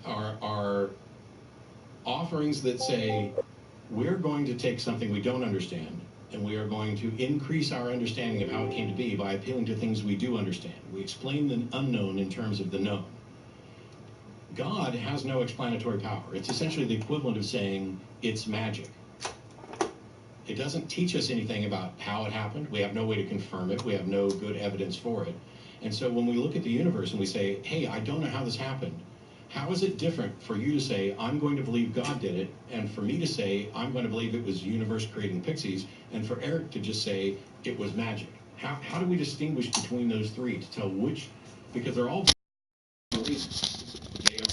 are offerings that say we're going to take something we don't understand and we are going to increase our understanding of how it came to be by appealing to things we do understand. We explain the unknown in terms of the known. God has no explanatory power. It's essentially the equivalent of saying it's magic. It doesn't teach us anything about how it happened. We have no way to confirm it. We have no good evidence for it. And so when we look at the universe and we say, hey, I don't know how this happened, how is it different for you to say, I'm going to believe God did it, and for me to say, I'm going to believe it was the universe creating pixies, and for Eric to just say it was magic? How do we distinguish between those three to tell which? Because they're all reasons. They are.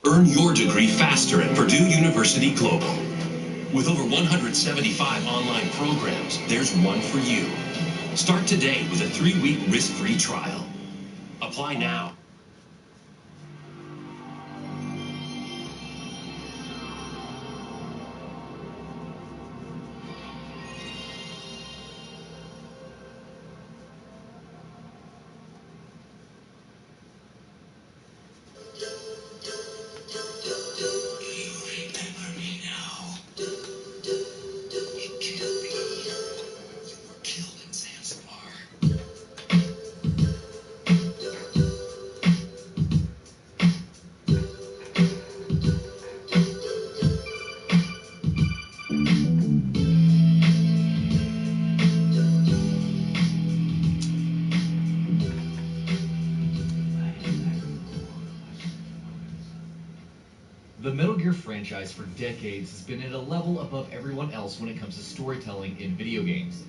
Earn your degree faster at Purdue University Global. With over 175 online programs, there's one for you. Start today with a 3-week risk-free trial. Apply now. The Metal Gear franchise for decades has been at a level above everyone else when it comes to storytelling in video games.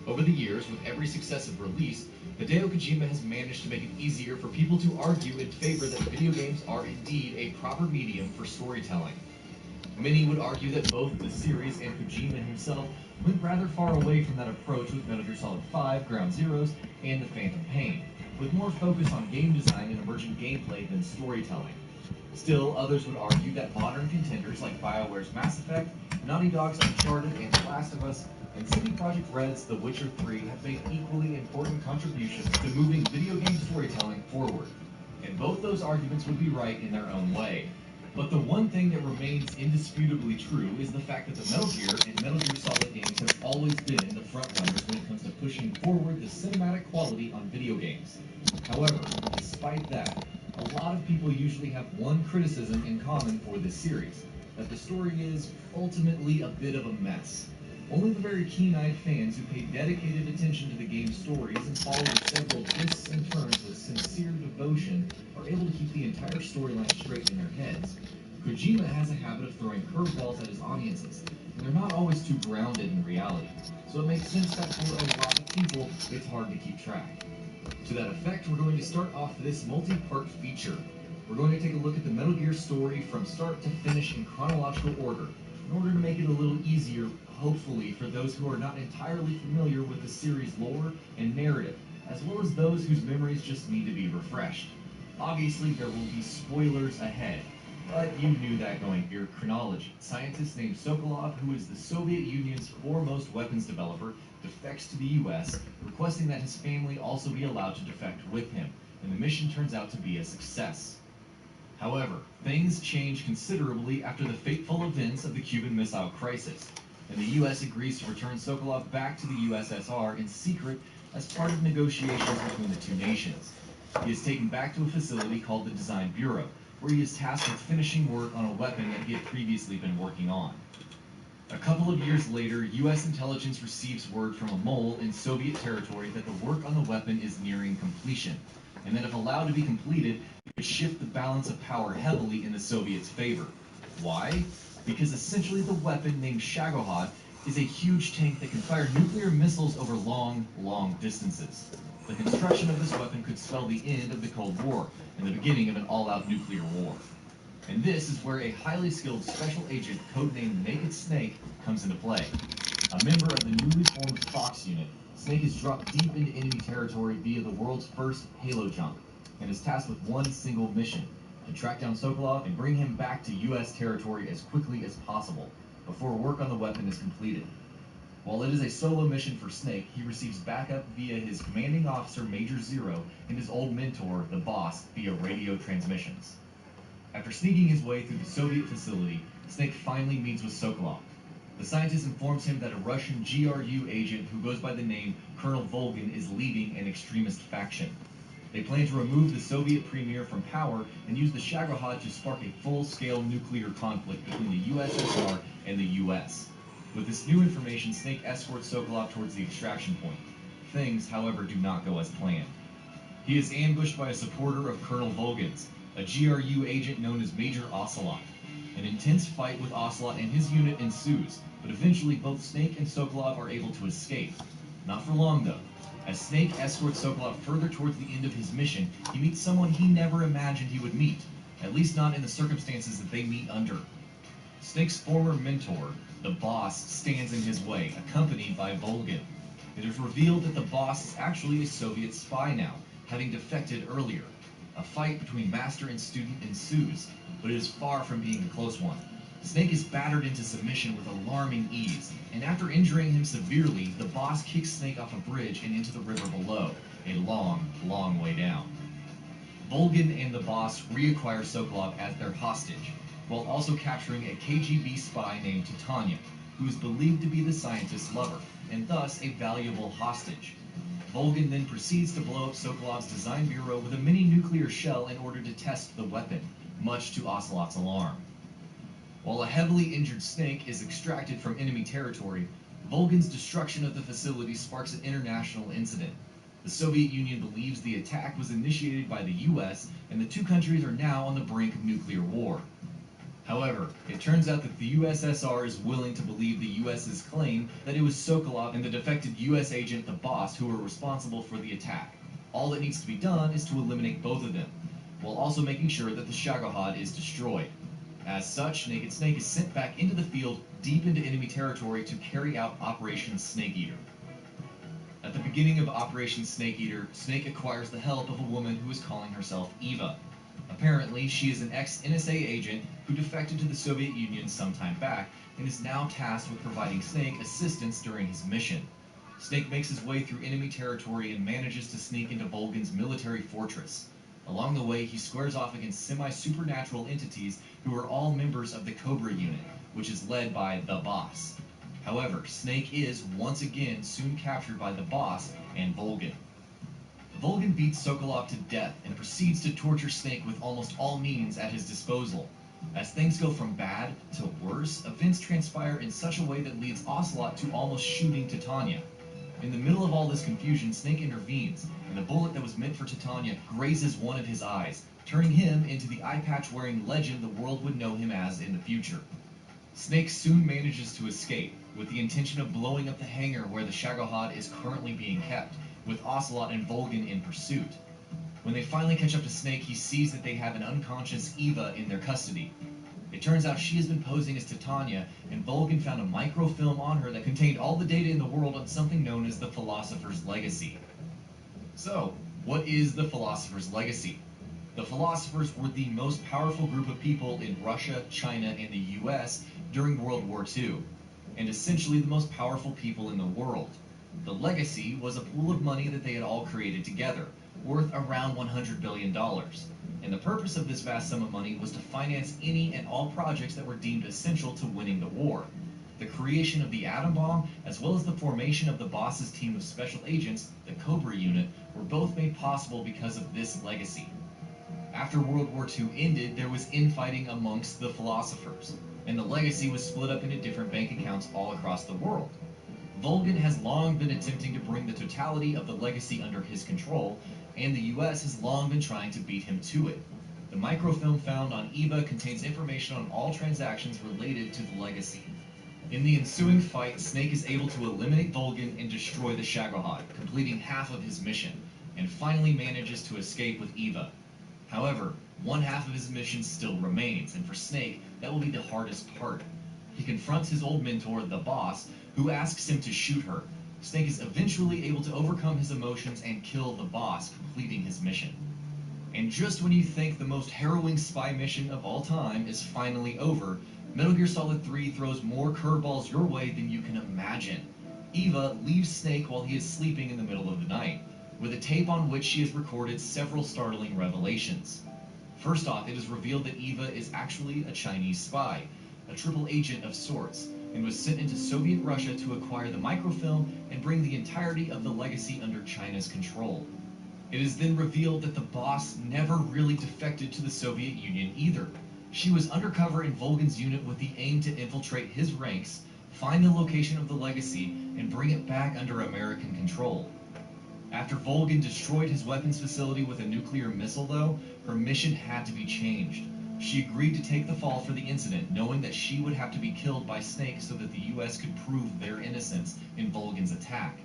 Over the years, with every successive release, Hideo Kojima has managed to make it easier for people to argue in favor that video games are indeed a proper medium for storytelling. Many would argue that both the series and Kojima himself went rather far away from that approach with Metal Gear Solid 5, Ground Zeroes, and The Phantom Pain, with more focus on game design and emerging gameplay than storytelling. Still, others would argue that modern contenders like BioWare's Mass Effect, Naughty Dog's Uncharted and The Last of Us, and CD Projekt Red's The Witcher 3 have made equally important contributions to moving video game storytelling forward. And both those arguments would be right in their own way. But the one thing that remains indisputably true is the fact that the Metal Gear and Metal Gear Solid games have always been the frontrunners when it comes to pushing forward the cinematic quality on video games. However, despite that, a lot of people usually have one criticism in common for this series, that the story is ultimately a bit of a mess. Only the very keen-eyed fans who pay dedicated attention to the game's stories and follow several twists and turns with sincere devotion are able to keep the entire storyline straight in their heads. Kojima has a habit of throwing curveballs at his audiences, and they're not always too grounded in reality, so it makes sense that for a lot of people, it's hard to keep track. To that effect, we're going to start off this multi-part feature. We're going to take a look at the Metal Gear story from start to finish in chronological order, in order to make it a little easier, hopefully, for those who are not entirely familiar with the series' lore and narrative, as well as those whose memories just need to be refreshed. Obviously, there will be spoilers ahead, but you knew that going here. Chronology. Scientist named Sokolov, who is the Soviet Union's foremost weapons developer, defects to the US, requesting that his family also be allowed to defect with him, and the mission turns out to be a success. However, things change considerably after the fateful events of the Cuban Missile Crisis, and the US agrees to return Sokolov back to the USSR in secret as part of negotiations between the two nations. He is taken back to a facility called the Design Bureau, where he is tasked with finishing work on a weapon that he had previously been working on. A couple of years later, US intelligence receives word from a mole in Soviet territory that the work on the weapon is nearing completion, and that if allowed to be completed, it would shift the balance of power heavily in the Soviets' favor. Why? Because essentially the weapon, named Shagohod, is a huge tank that can fire nuclear missiles over long, long distances. The construction of this weapon could spell the end of the Cold War and the beginning of an all-out nuclear war. And this is where a highly skilled special agent codenamed Naked Snake comes into play. A member of the newly formed Fox unit, Snake is dropped deep into enemy territory via the world's first Halo jump, and is tasked with one single mission: to track down Sokolov and bring him back to US territory as quickly as possible, before work on the weapon is completed. While it is a solo mission for Snake, he receives backup via his commanding officer, Major Zero, and his old mentor, the Boss, via radio transmissions. After sneaking his way through the Soviet facility, Snake finally meets with Sokolov. The scientist informs him that a Russian GRU agent who goes by the name Colonel Volgin is leading an extremist faction. They plan to remove the Soviet premier from power and use the Shagohod to spark a full-scale nuclear conflict between the USSR and the US. With this new information, Snake escorts Sokolov towards the extraction point. Things, however, do not go as planned. He is ambushed by a supporter of Colonel Volgin's, a GRU agent known as Major Ocelot. An intense fight with Ocelot and his unit ensues, but eventually both Snake and Sokolov are able to escape. Not for long, though. As Snake escorts Sokolov further towards the end of his mission, he meets someone he never imagined he would meet: at least not in the circumstances that they meet under. Snake's former mentor, the Boss, stands in his way, accompanied by Volgin. It is revealed that the Boss is actually a Soviet spy now, having defected earlier. A fight between master and student ensues, but it is far from being a close one. Snake is battered into submission with alarming ease, and after injuring him severely, the Boss kicks Snake off a bridge and into the river below, a long, long way down. Volgin and the Boss reacquire Sokolov as their hostage, while also capturing a KGB spy named Titania, who is believed to be the scientist's lover, and thus a valuable hostage. Volgin then proceeds to blow up Sokolov's design bureau with a mini-nuclear shell in order to test the weapon, much to Ocelot's alarm. While a heavily injured Snake is extracted from enemy territory, Volgin's destruction of the facility sparks an international incident. The Soviet Union believes the attack was initiated by the US, and the two countries are now on the brink of nuclear war. However, it turns out that the USSR is willing to believe the US's claim that it was Sokolov and the defected US agent, the Boss, who were responsible for the attack. All that needs to be done is to eliminate both of them, while also making sure that the Shagohod is destroyed. As such, Naked Snake is sent back into the field deep into enemy territory to carry out Operation Snake Eater. At the beginning of Operation Snake Eater, Snake acquires the help of a woman who is calling herself Eva. Apparently, she is an ex-NSA agent who defected to the Soviet Union some time back and is now tasked with providing Snake assistance during his mission. Snake makes his way through enemy territory and manages to sneak into Volgin's military fortress. Along the way, he squares off against semi-supernatural entities who are all members of the Cobra unit, which is led by the Boss. However, Snake is, once again, soon captured by the Boss and Volgin. Volgin beats Sokolov to death and proceeds to torture Snake with almost all means at his disposal. As things go from bad to worse, events transpire in such a way that leads Ocelot to almost shooting Titania. In the middle of all this confusion, Snake intervenes, and the bullet that was meant for Titania grazes one of his eyes, turning him into the eye patch-wearing legend the world would know him as in the future. Snake soon manages to escape, with the intention of blowing up the hangar where the Shagohod is currently being kept, with Ocelot and Volgin in pursuit. When they finally catch up to Snake, he sees that they have an unconscious Eva in their custody. It turns out she has been posing as Titania, and Volgin found a microfilm on her that contained all the data in the world on something known as the Philosopher's Legacy. So, what is the Philosopher's Legacy? The Philosophers were the most powerful group of people in Russia, China, and the US during World War II, and essentially the most powerful people in the world. The Legacy was a pool of money that they had all created together, worth around $100 billion. And the purpose of this vast sum of money was to finance any and all projects that were deemed essential to winning the war. The creation of the atom bomb, as well as the formation of the Boss's team of special agents, the Cobra unit, were both made possible because of this legacy. After World War II ended, there was infighting amongst the Philosophers, and the legacy was split up into different bank accounts all across the world. Volgin has long been attempting to bring the totality of the legacy under his control, and the US has long been trying to beat him to it. The microfilm found on Eva contains information on all transactions related to the legacy. In the ensuing fight, Snake is able to eliminate Volgin and destroy the Shagohod, completing half of his mission, and finally manages to escape with Eva. However, one half of his mission still remains, and for Snake, that will be the hardest part. He confronts his old mentor, the Boss, who asks him to shoot her. Snake is eventually able to overcome his emotions and kill the Boss, completing his mission. And just when you think the most harrowing spy mission of all time is finally over, Metal Gear Solid 3 throws more curveballs your way than you can imagine. Eva leaves Snake while he is sleeping in the middle of the night, with a tape on which she has recorded several startling revelations. First off, it is revealed that Eva is actually a Chinese spy, a triple agent of sorts, and was sent into Soviet Russia to acquire the microfilm and bring the entirety of the legacy under China's control. It is then revealed that the Boss never really defected to the Soviet Union either. She was undercover in Volgin's unit with the aim to infiltrate his ranks, find the location of the legacy, and bring it back under American control. After Volgin destroyed his weapons facility with a nuclear missile, though, her mission had to be changed. She agreed to take the fall for the incident, knowing that she would have to be killed by Snake so that the US could prove their innocence in Volgin's attack.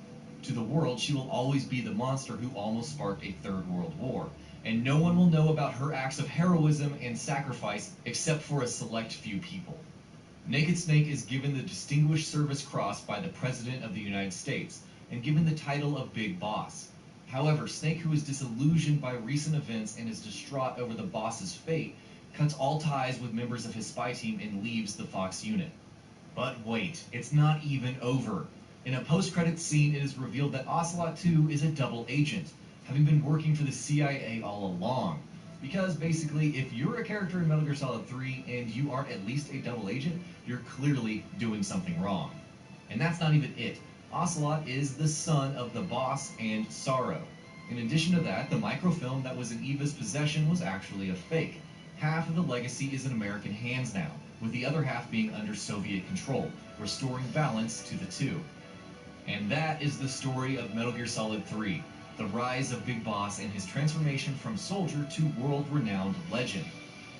To the world, she will always be the monster who almost sparked a Third World War, and no one will know about her acts of heroism and sacrifice except for a select few people. Naked Snake is given the Distinguished Service Cross by the President of the United States, and given the title of Big Boss. However, Snake, who is disillusioned by recent events and is distraught over the boss's fate, cuts all ties with members of his spy team and leaves the Fox unit. But wait, it's not even over. In a post-credits scene, it is revealed that Ocelot 2 is a double agent, having been working for the CIA all along. Because basically, if you're a character in Metal Gear Solid 3 and you aren't at least a double agent, you're clearly doing something wrong. And that's not even it. Ocelot is the son of the boss and Sorrow. In addition to that, the microfilm that was in Eva's possession was actually a fake. Half of the legacy is in American hands now, with the other half being under Soviet control, restoring balance to the two. And that is the story of Metal Gear Solid 3, the rise of Big Boss and his transformation from soldier to world-renowned legend.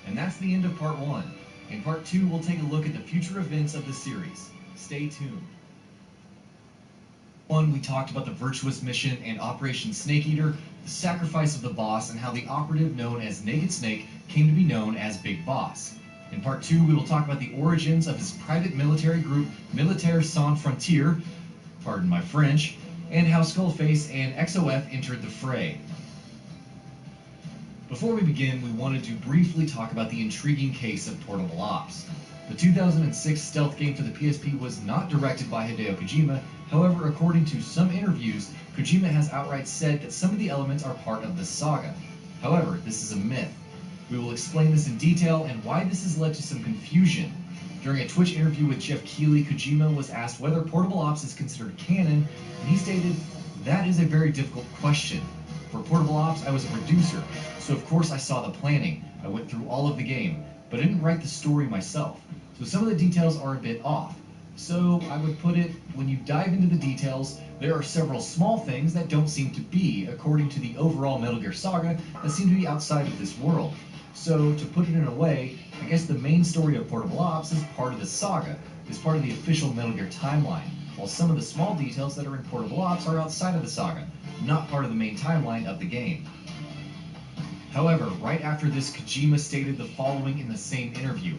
And that's the end of Part 1. In Part 2, we'll take a look at the future events of the series. Stay tuned. We talked about the Virtuous Mission and Operation Snake Eater, the sacrifice of the boss, and how the operative known as Naked Snake came to be known as Big Boss. In Part 2, we will talk about the origins of his private military group, Militaire Sans Frontières, pardon my French, and how Skullface and XOF entered the fray. Before we begin, we wanted to briefly talk about the intriguing case of Portable Ops. The 2006 stealth game for the PSP was not directed by Hideo Kojima. However, according to some interviews, Kojima has outright said that some of the elements are part of the saga. However, this is a myth. We will explain this in detail and why this has led to some confusion. During a Twitch interview with Jeff Keighley, Kojima was asked whether Portable Ops is considered canon, and he stated, "That is a very difficult question. For Portable Ops, I was a producer, so of course I saw the planning. I went through all of the game, but I didn't write the story myself. So some of the details are a bit off. So I would put it, when you dive into the details, there are several small things that don't seem to be, according to the overall Metal Gear saga, that seem to be outside of this world. So to put it in a way, I guess the main story of Portable Ops is part of the saga, is part of the official Metal Gear timeline, while some of the small details that are in Portable Ops are outside of the saga, not part of the main timeline of the game." However, right after this, Kojima stated the following in the same interview.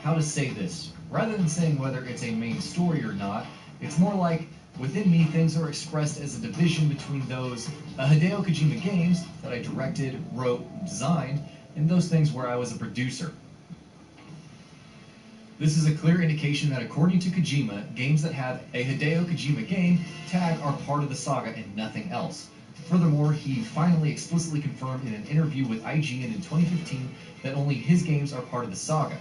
How to say this? Rather than saying whether it's a main story or not, it's more like, within me, things are expressed as a division between those Hideo Kojima games that I directed, wrote, designed, and those things where I was a producer. This is a clear indication that according to Kojima, games that have a Hideo Kojima game tag are part of the saga and nothing else. Furthermore, he finally explicitly confirmed in an interview with IGN in 2015 that only his games are part of the saga.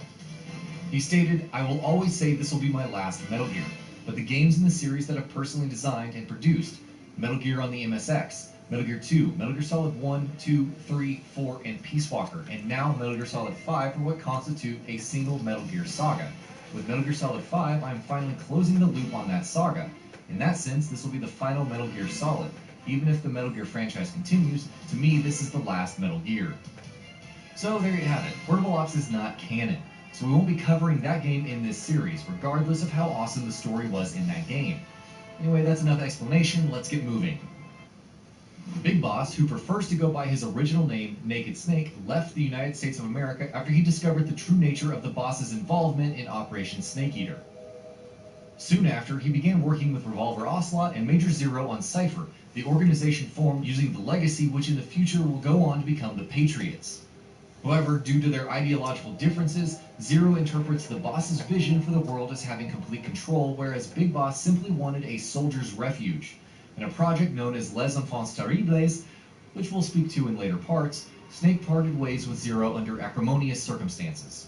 He stated, "I will always say this will be my last Metal Gear, but the games in the series that I've personally designed and produced, Metal Gear on the MSX, Metal Gear 2, Metal Gear Solid 1, 2, 3, 4, and Peace Walker, and now Metal Gear Solid 5 are what constitute a single Metal Gear saga. With Metal Gear Solid 5, I'm finally closing the loop on that saga. In that sense, this will be the final Metal Gear Solid. Even if the Metal Gear franchise continues, to me this is the last Metal Gear." So there you have it. Portable Ops is not canon, so we won't be covering that game in this series, regardless of how awesome the story was in that game. Anyway, that's enough explanation, let's get moving. Big Boss, who prefers to go by his original name, Naked Snake, left the United States of America after he discovered the true nature of the boss's involvement in Operation Snake Eater. Soon after, he began working with Revolver Ocelot and Major Zero on Cypher, the organization formed using the legacy which in the future will go on to become the Patriots. However, due to their ideological differences, Zero interprets the boss's vision for the world as having complete control, whereas Big Boss simply wanted a soldier's refuge. In a project known as Les Enfants Terribles, which we'll speak to in later parts, Snake parted ways with Zero under acrimonious circumstances.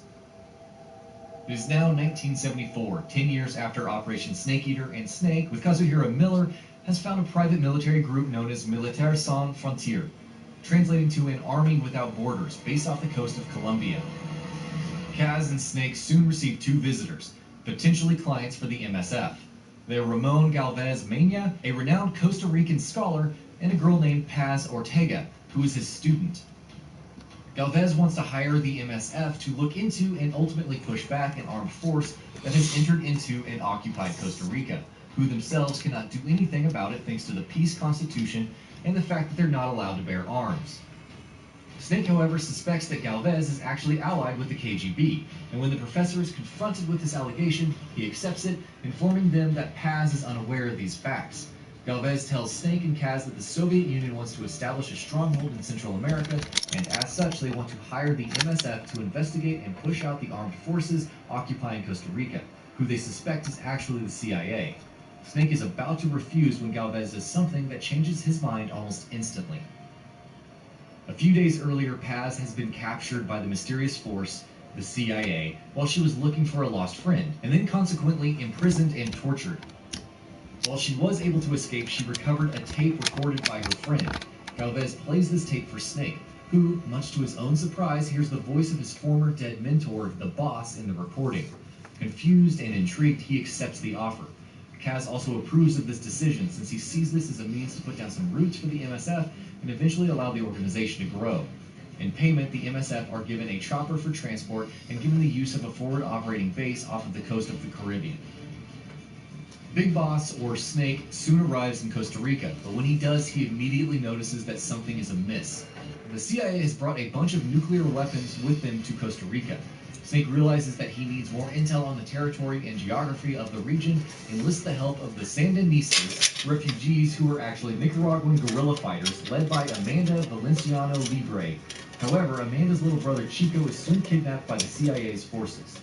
It is now 1974, 10 years after Operation Snake Eater, and Snake, with Kazuhiro Miller, has found a private military group known as Militaire Sans Frontières, translating to an army without borders, based off the coast of Colombia. Kaz and Snake soon received two visitors, potentially clients for the MSF. They are Ramon Galvez Mena, a renowned Costa Rican scholar, and a girl named Paz Ortega, who is his student. Galvez wants to hire the MSF to look into and ultimately push back an armed force that has entered into and occupied Costa Rica, who themselves cannot do anything about it thanks to the peace constitution and the fact that they're not allowed to bear arms. Snake, however, suspects that Galvez is actually allied with the KGB, and when the professor is confronted with this allegation, he accepts it, informing them that Paz is unaware of these facts. Galvez tells Snake and Kaz that the Soviet Union wants to establish a stronghold in Central America, and as such, they want to hire the MSF to investigate and push out the armed forces occupying Costa Rica, who they suspect is actually the CIA. Snake is about to refuse when Galvez does something that changes his mind almost instantly. A few days earlier, Paz has been captured by the mysterious force, the CIA, while she was looking for a lost friend, and then consequently imprisoned and tortured. While she was able to escape, she recovered a tape recorded by her friend. Galvez plays this tape for Snake, who, much to his own surprise, hears the voice of his former dead mentor, the boss, in the recording. Confused and intrigued, he accepts the offer. Kaz also approves of this decision, since he sees this as a means to put down some roots for the MSF and eventually allow the organization to grow. In payment, the MSF are given a chopper for transport and given the use of a forward operating base off of the coast of the Caribbean. Big Boss, or Snake, soon arrives in Costa Rica, but when he does, he immediately notices that something is amiss. The CIA has brought a bunch of nuclear weapons with them to Costa Rica. Snake realizes that he needs more intel on the territory and geography of the region and enlists the help of the Sandinistas, refugees who are actually Nicaraguan guerrilla fighters led by Amanda Valenciano Libre. However, Amanda's little brother Chico is soon kidnapped by the CIA's forces.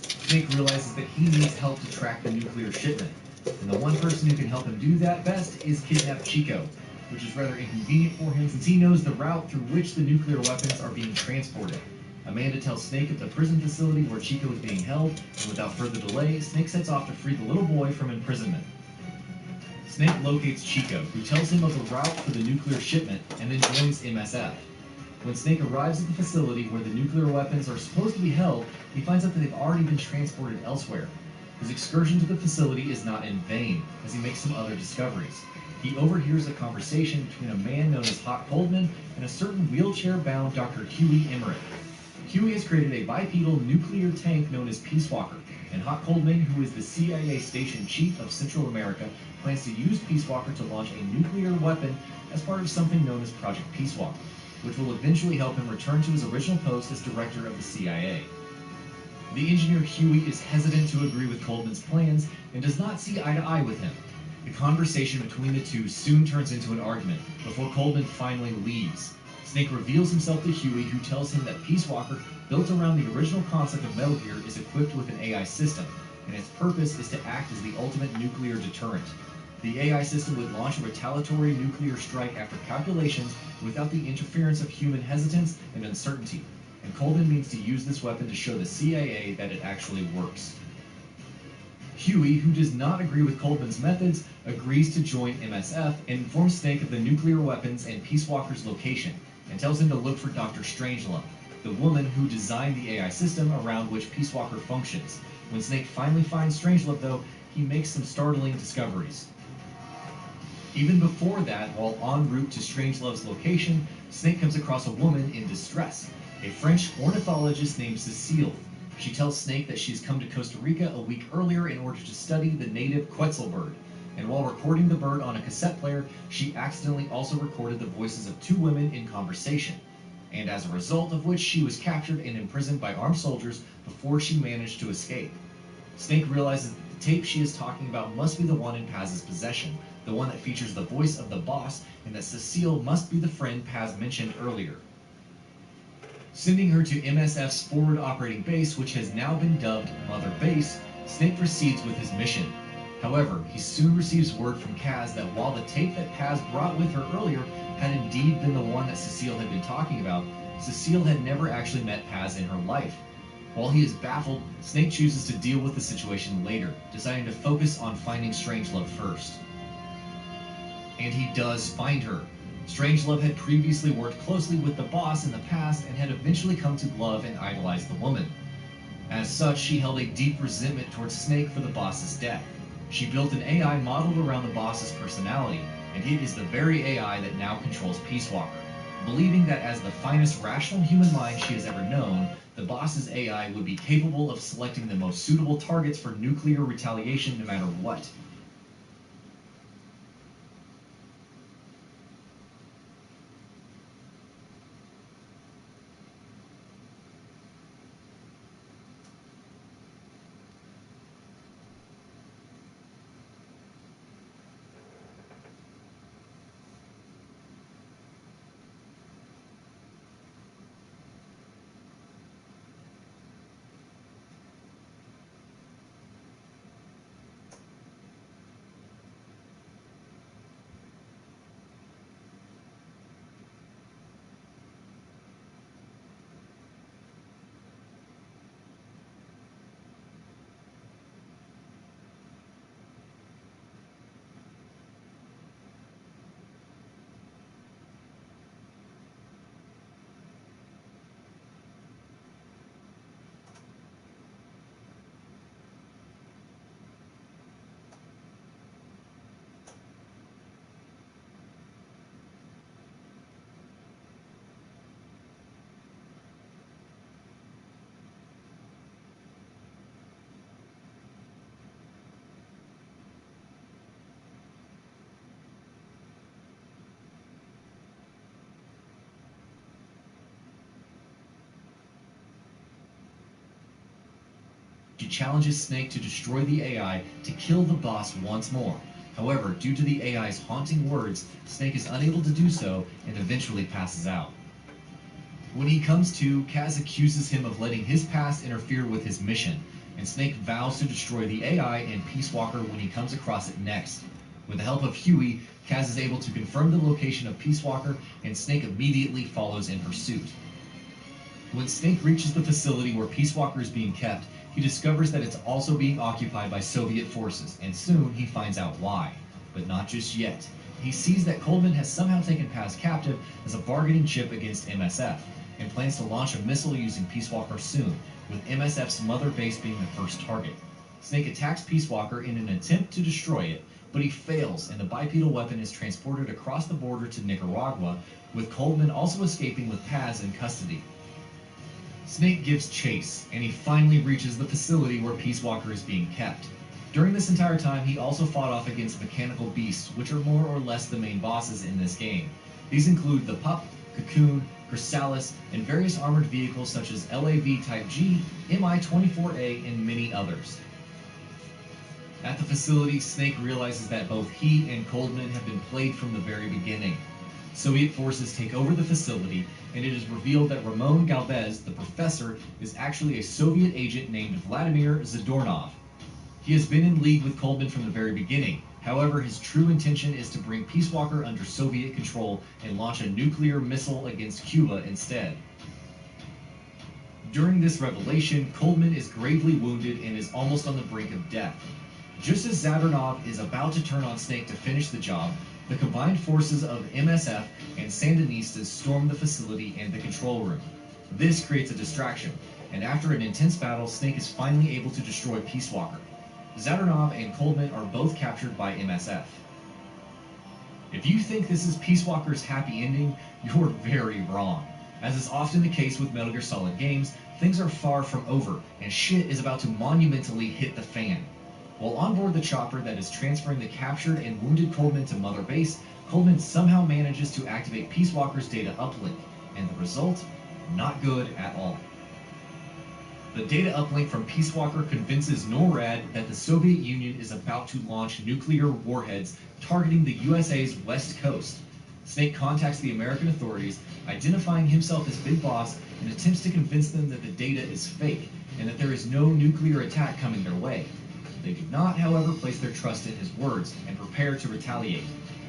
Snake realizes that he needs help to track the nuclear shipment, and the one person who can help him do that best is kidnapped Chico, which is rather inconvenient for him since he knows the route through which the nuclear weapons are being transported. Amanda tells Snake of the prison facility where Chico is being held, and without further delay, Snake sets off to free the little boy from imprisonment. Snake locates Chico, who tells him of the route for the nuclear shipment, and then joins MSF. When Snake arrives at the facility where the nuclear weapons are supposed to be held, he finds out that they've already been transported elsewhere. His excursion to the facility is not in vain, as he makes some other discoveries. He overhears a conversation between a man known as Hot Coldman and a certain wheelchair-bound Dr. Huey Emmerich. Huey has created a bipedal nuclear tank known as Peace Walker, and Hot Coldman, who is the CIA station chief of Central America, plans to use Peace Walker to launch a nuclear weapon as part of something known as Project Peace Walker, which will eventually help him return to his original post as director of the CIA. The engineer Huey is hesitant to agree with Coldman's plans and does not see eye to eye with him. The conversation between the two soon turns into an argument before Coldman finally leaves. Snake reveals himself to Huey, who tells him that Peace Walker, built around the original concept of Metal Gear, is equipped with an AI system, and its purpose is to act as the ultimate nuclear deterrent. The AI system would launch a retaliatory nuclear strike after calculations without the interference of human hesitance and uncertainty, and Coldman means to use this weapon to show the CIA that it actually works. Huey, who does not agree with Coldman's methods, agrees to join MSF and informs Snake of the nuclear weapons and Peace Walker's location, and tells him to look for Dr. Strangelove, the woman who designed the AI system around which Peace Walker functions. When Snake finally finds Strangelove, though, he makes some startling discoveries. Even before that, while en route to Strangelove's location, Snake comes across a woman in distress, a French ornithologist named Cecile. She tells Snake that she's come to Costa Rica a week earlier in order to study the native Quetzal bird, and while recording the bird on a cassette player, she accidentally also recorded the voices of two women in conversation, and as a result of which she was captured and imprisoned by armed soldiers before she managed to escape. Snake realizes that the tape she is talking about must be the one in Paz's possession, the one that features the voice of the boss, and that Cecile must be the friend Paz mentioned earlier. Sending her to MSF's forward operating base, which has now been dubbed Mother Base, Snake proceeds with his mission. However, he soon receives word from Kaz that while the tape that Paz brought with her earlier had indeed been the one that Cecile had been talking about, Cecile had never actually met Paz in her life. While he is baffled, Snake chooses to deal with the situation later, deciding to focus on finding Strangelove first. And he does find her. Strangelove had previously worked closely with the boss in the past and had eventually come to love and idolize the woman. As such, she held a deep resentment towards Snake for the boss's death. She built an AI modeled around the boss's personality, and it is the very AI that now controls Peace Walker. Believing that as the finest rational human mind she has ever known, the boss's AI would be capable of selecting the most suitable targets for nuclear retaliation no matter what. She challenges Snake to destroy the AI to kill the boss once more. However, due to the AI's haunting words, Snake is unable to do so and eventually passes out. When he comes to, Kaz accuses him of letting his past interfere with his mission, and Snake vows to destroy the AI and Peace Walker when he comes across it next. With the help of Huey, Kaz is able to confirm the location of Peace Walker, and Snake immediately follows in pursuit. When Snake reaches the facility where Peace Walker is being kept, he discovers that it's also being occupied by Soviet forces, and soon he finds out why. But not just yet. He sees that Coldman has somehow taken Paz captive as a bargaining chip against MSF, and plans to launch a missile using Peace Walker soon, with MSF's mother base being the first target. Snake attacks Peace Walker in an attempt to destroy it, but he fails, and the bipedal weapon is transported across the border to Nicaragua, with Coldman also escaping with Paz in custody. Snake gives chase, and he finally reaches the facility where Peace Walker is being kept. During this entire time, he also fought off against mechanical beasts, which are more or less the main bosses in this game. These include the Pup, Cocoon, Chrysalis, and various armored vehicles such as LAV Type G, Mi-24A, and many others. At the facility, Snake realizes that both he and Coldman have been played from the very beginning. Soviet forces take over the facility, and it is revealed that Ramon Galvez, the professor, is actually a Soviet agent named Vladimir Zadornov. He has been in league with Coldman from the very beginning. However, his true intention is to bring Peace Walker under Soviet control and launch a nuclear missile against Cuba instead. During this revelation, Coldman is gravely wounded and is almost on the brink of death. Just as Zadornov is about to turn on Snake to finish the job, the combined forces of MSF and Sandinistas storm the facility and the control room. This creates a distraction, and after an intense battle, Snake is finally able to destroy Peace Walker. Zadornov and Coldman are both captured by MSF. If you think this is Peace Walker's happy ending, you're very wrong. As is often the case with Metal Gear Solid games, things are far from over, and shit is about to monumentally hit the fan. While on board the chopper that is transferring the captured and wounded Coldman to Mother Base, Coldman somehow manages to activate Peace Walker's data uplink, and the result? Not good at all. The data uplink from Peace Walker convinces NORAD that the Soviet Union is about to launch nuclear warheads targeting the USA's west coast. Snake contacts the American authorities, identifying himself as Big Boss, and attempts to convince them that the data is fake, and that there is no nuclear attack coming their way. They do not, however, place their trust in his words, and prepare to retaliate.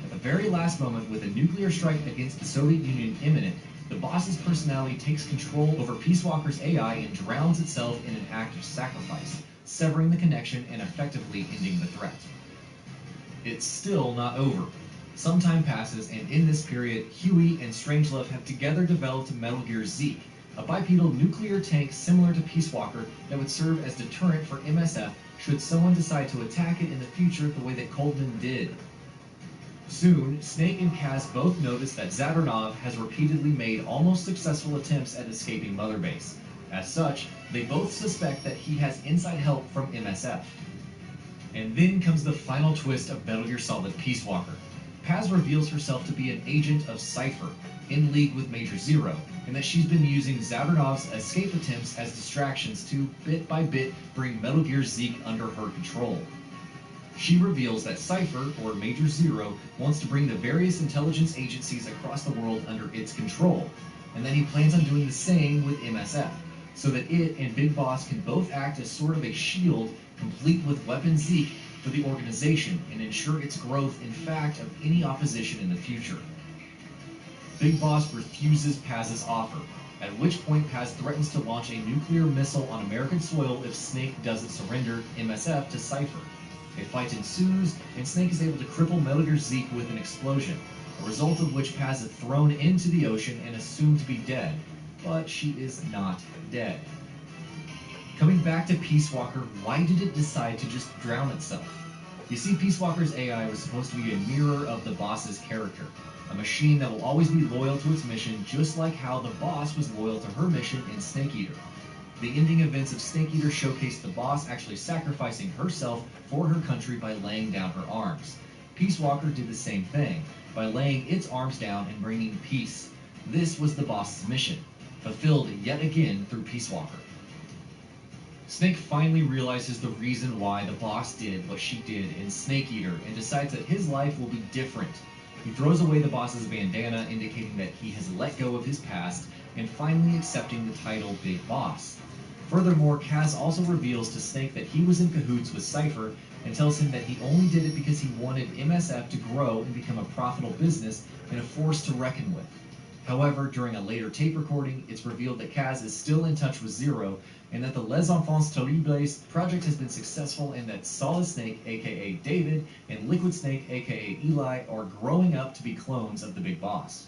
At the very last moment, with a nuclear strike against the Soviet Union imminent, the boss's personality takes control over Peace Walker's AI and drowns itself in an act of sacrifice, severing the connection and effectively ending the threat. It's still not over. Some time passes, and in this period, Huey and Strangelove have together developed Metal Gear Zeke, a bipedal nuclear tank similar to Peace Walker that would serve as deterrent for MSF should someone decide to attack it in the future the way that Coldman did. Soon, Snake and Kaz both notice that Zadornov has repeatedly made almost successful attempts at escaping Mother Base. As such, they both suspect that he has inside help from MSF. And then comes the final twist of Metal Gear Solid Peace Walker. Paz reveals herself to be an agent of Cypher, in league with Major Zero, and that she's been using Zadornov's escape attempts as distractions to, bit by bit, bring Metal Gear Zeke under her control. She reveals that Cypher, or Major Zero, wants to bring the various intelligence agencies across the world under its control, and that he plans on doing the same with MSF, so that it and Big Boss can both act as sort of a shield, complete with Weapon Zeke, for the organization, and ensure its growth, in fact, of any opposition in the future. Big Boss refuses Paz's offer, at which point Paz threatens to launch a nuclear missile on American soil if Snake doesn't surrender MSF to Cypher. A fight ensues, and Snake is able to cripple Metal Gear Zeke with an explosion, a result of which Paz is thrown into the ocean and assumed to be dead, but she is not dead. Coming back to Peace Walker, why did it decide to just drown itself? You see, Peace Walker's AI was supposed to be a mirror of the boss's character, a machine that will always be loyal to its mission, just like how the boss was loyal to her mission in Snake Eater. The ending events of Snake Eater showcased the boss actually sacrificing herself for her country by laying down her arms. Peace Walker did the same thing, by laying its arms down and bringing peace. This was the boss's mission, fulfilled yet again through Peace Walker. Snake finally realizes the reason why the boss did what she did in Snake Eater and decides that his life will be different. He throws away the boss's bandana, indicating that he has let go of his past and finally accepting the title Big Boss. Furthermore, Kaz also reveals to Snake that he was in cahoots with Cypher and tells him that he only did it because he wanted MSF to grow and become a profitable business and a force to reckon with. However, during a later tape recording, it's revealed that Kaz is still in touch with Zero, and that the Les Enfants Terribles project has been successful and that Solid Snake, aka David, and Liquid Snake, aka Eli, are growing up to be clones of the Big Boss.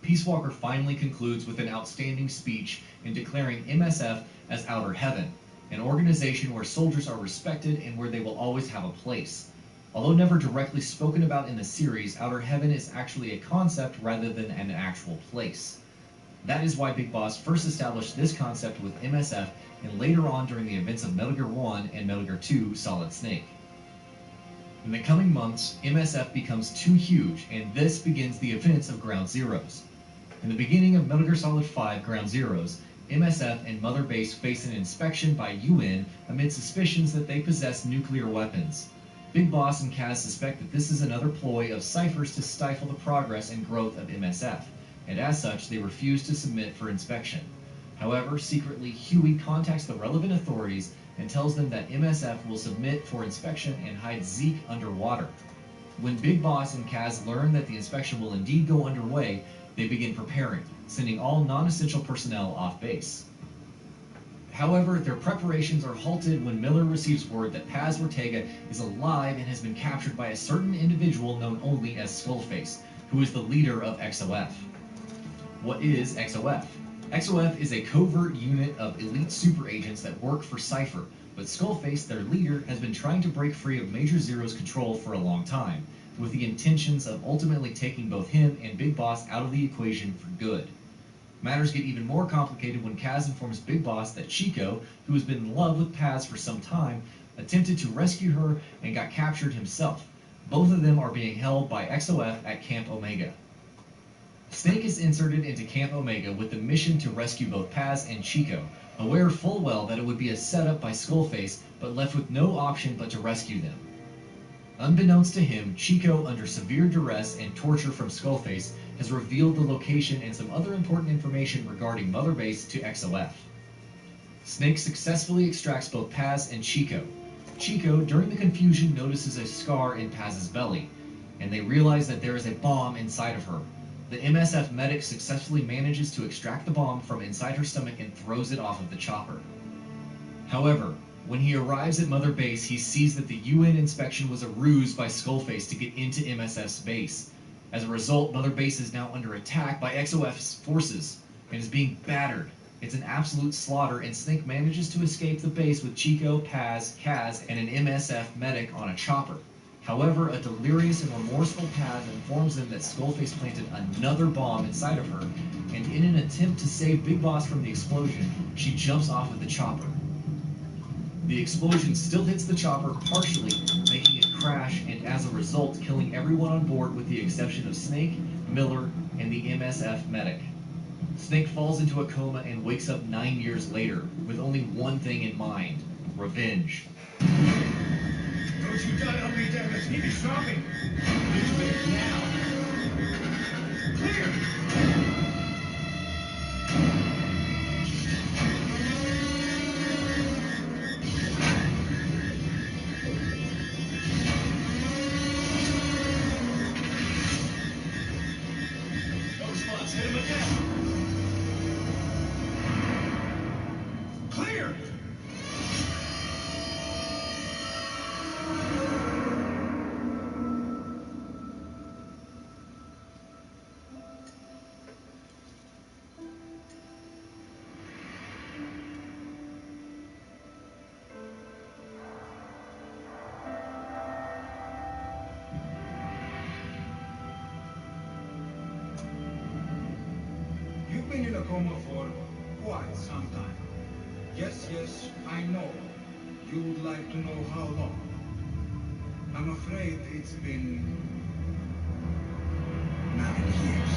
Peace Walker finally concludes with an outstanding speech in declaring MSF as Outer Heaven, an organization where soldiers are respected and where they will always have a place. Although never directly spoken about in the series, Outer Heaven is actually a concept rather than an actual place. That is why Big Boss first established this concept with MSF and later on during the events of Metal Gear 1 and Metal Gear 2 Solid Snake. In the coming months, MSF becomes too huge, and this begins the events of Ground Zeroes. In the beginning of Metal Gear Solid 5 Ground Zeroes, MSF and Mother Base face an inspection by UN amid suspicions that they possess nuclear weapons. Big Boss and Kaz suspect that this is another ploy of Cypher's to stifle the progress and growth of MSF, and as such, they refuse to submit for inspection. However, secretly, Huey contacts the relevant authorities and tells them that MSF will submit for inspection and hide Zeke underwater. When Big Boss and Kaz learn that the inspection will indeed go underway, they begin preparing, sending all non-essential personnel off base. However, their preparations are halted when Miller receives word that Paz Ortega is alive and has been captured by a certain individual known only as Skullface, who is the leader of XOF. What is XOF? XOF is a covert unit of elite super agents that work for Cypher, but Skullface, their leader, has been trying to break free of Major Zero's control for a long time, with the intentions of ultimately taking both him and Big Boss out of the equation for good. Matters get even more complicated when Kaz informs Big Boss that Chico, who has been in love with Paz for some time, attempted to rescue her and got captured himself. Both of them are being held by XOF at Camp Omega. Snake is inserted into Camp Omega with the mission to rescue both Paz and Chico, aware full well that it would be a setup by Skullface, but left with no option but to rescue them. Unbeknownst to him, Chico, under severe duress and torture from Skullface, has revealed the location and some other important information regarding Mother Base to XOF. Snake successfully extracts both Paz and Chico. Chico, during the confusion, notices a scar in Paz's belly, and they realize that there is a bomb inside of her. The MSF medic successfully manages to extract the bomb from inside her stomach and throws it off of the chopper. However, when he arrives at Mother Base, he sees that the UN inspection was a ruse by Skullface to get into MSF's base. As a result, Mother Base is now under attack by XOF's forces and is being battered. It's an absolute slaughter, and Snake manages to escape the base with Chico, Paz, Kaz, and an MSF medic on a chopper. However, a delirious and remorseful Paz informs them that Skullface planted another bomb inside of her, and in an attempt to save Big Boss from the explosion, she jumps off of the chopper. The explosion still hits the chopper partially, making it crash, and as a result, killing everyone on board with the exception of Snake, Miller, and the MSF medic. Snake falls into a coma and wakes up 9 years later, with only one thing in mind: revenge. Don't you die on me, damn it! He be stopping! Do it now! Clear! No response. Hit him again! Clear! You've been in a coma for quite some time. Yes, I know. You would like to know how long. I'm afraid it's been 9 years.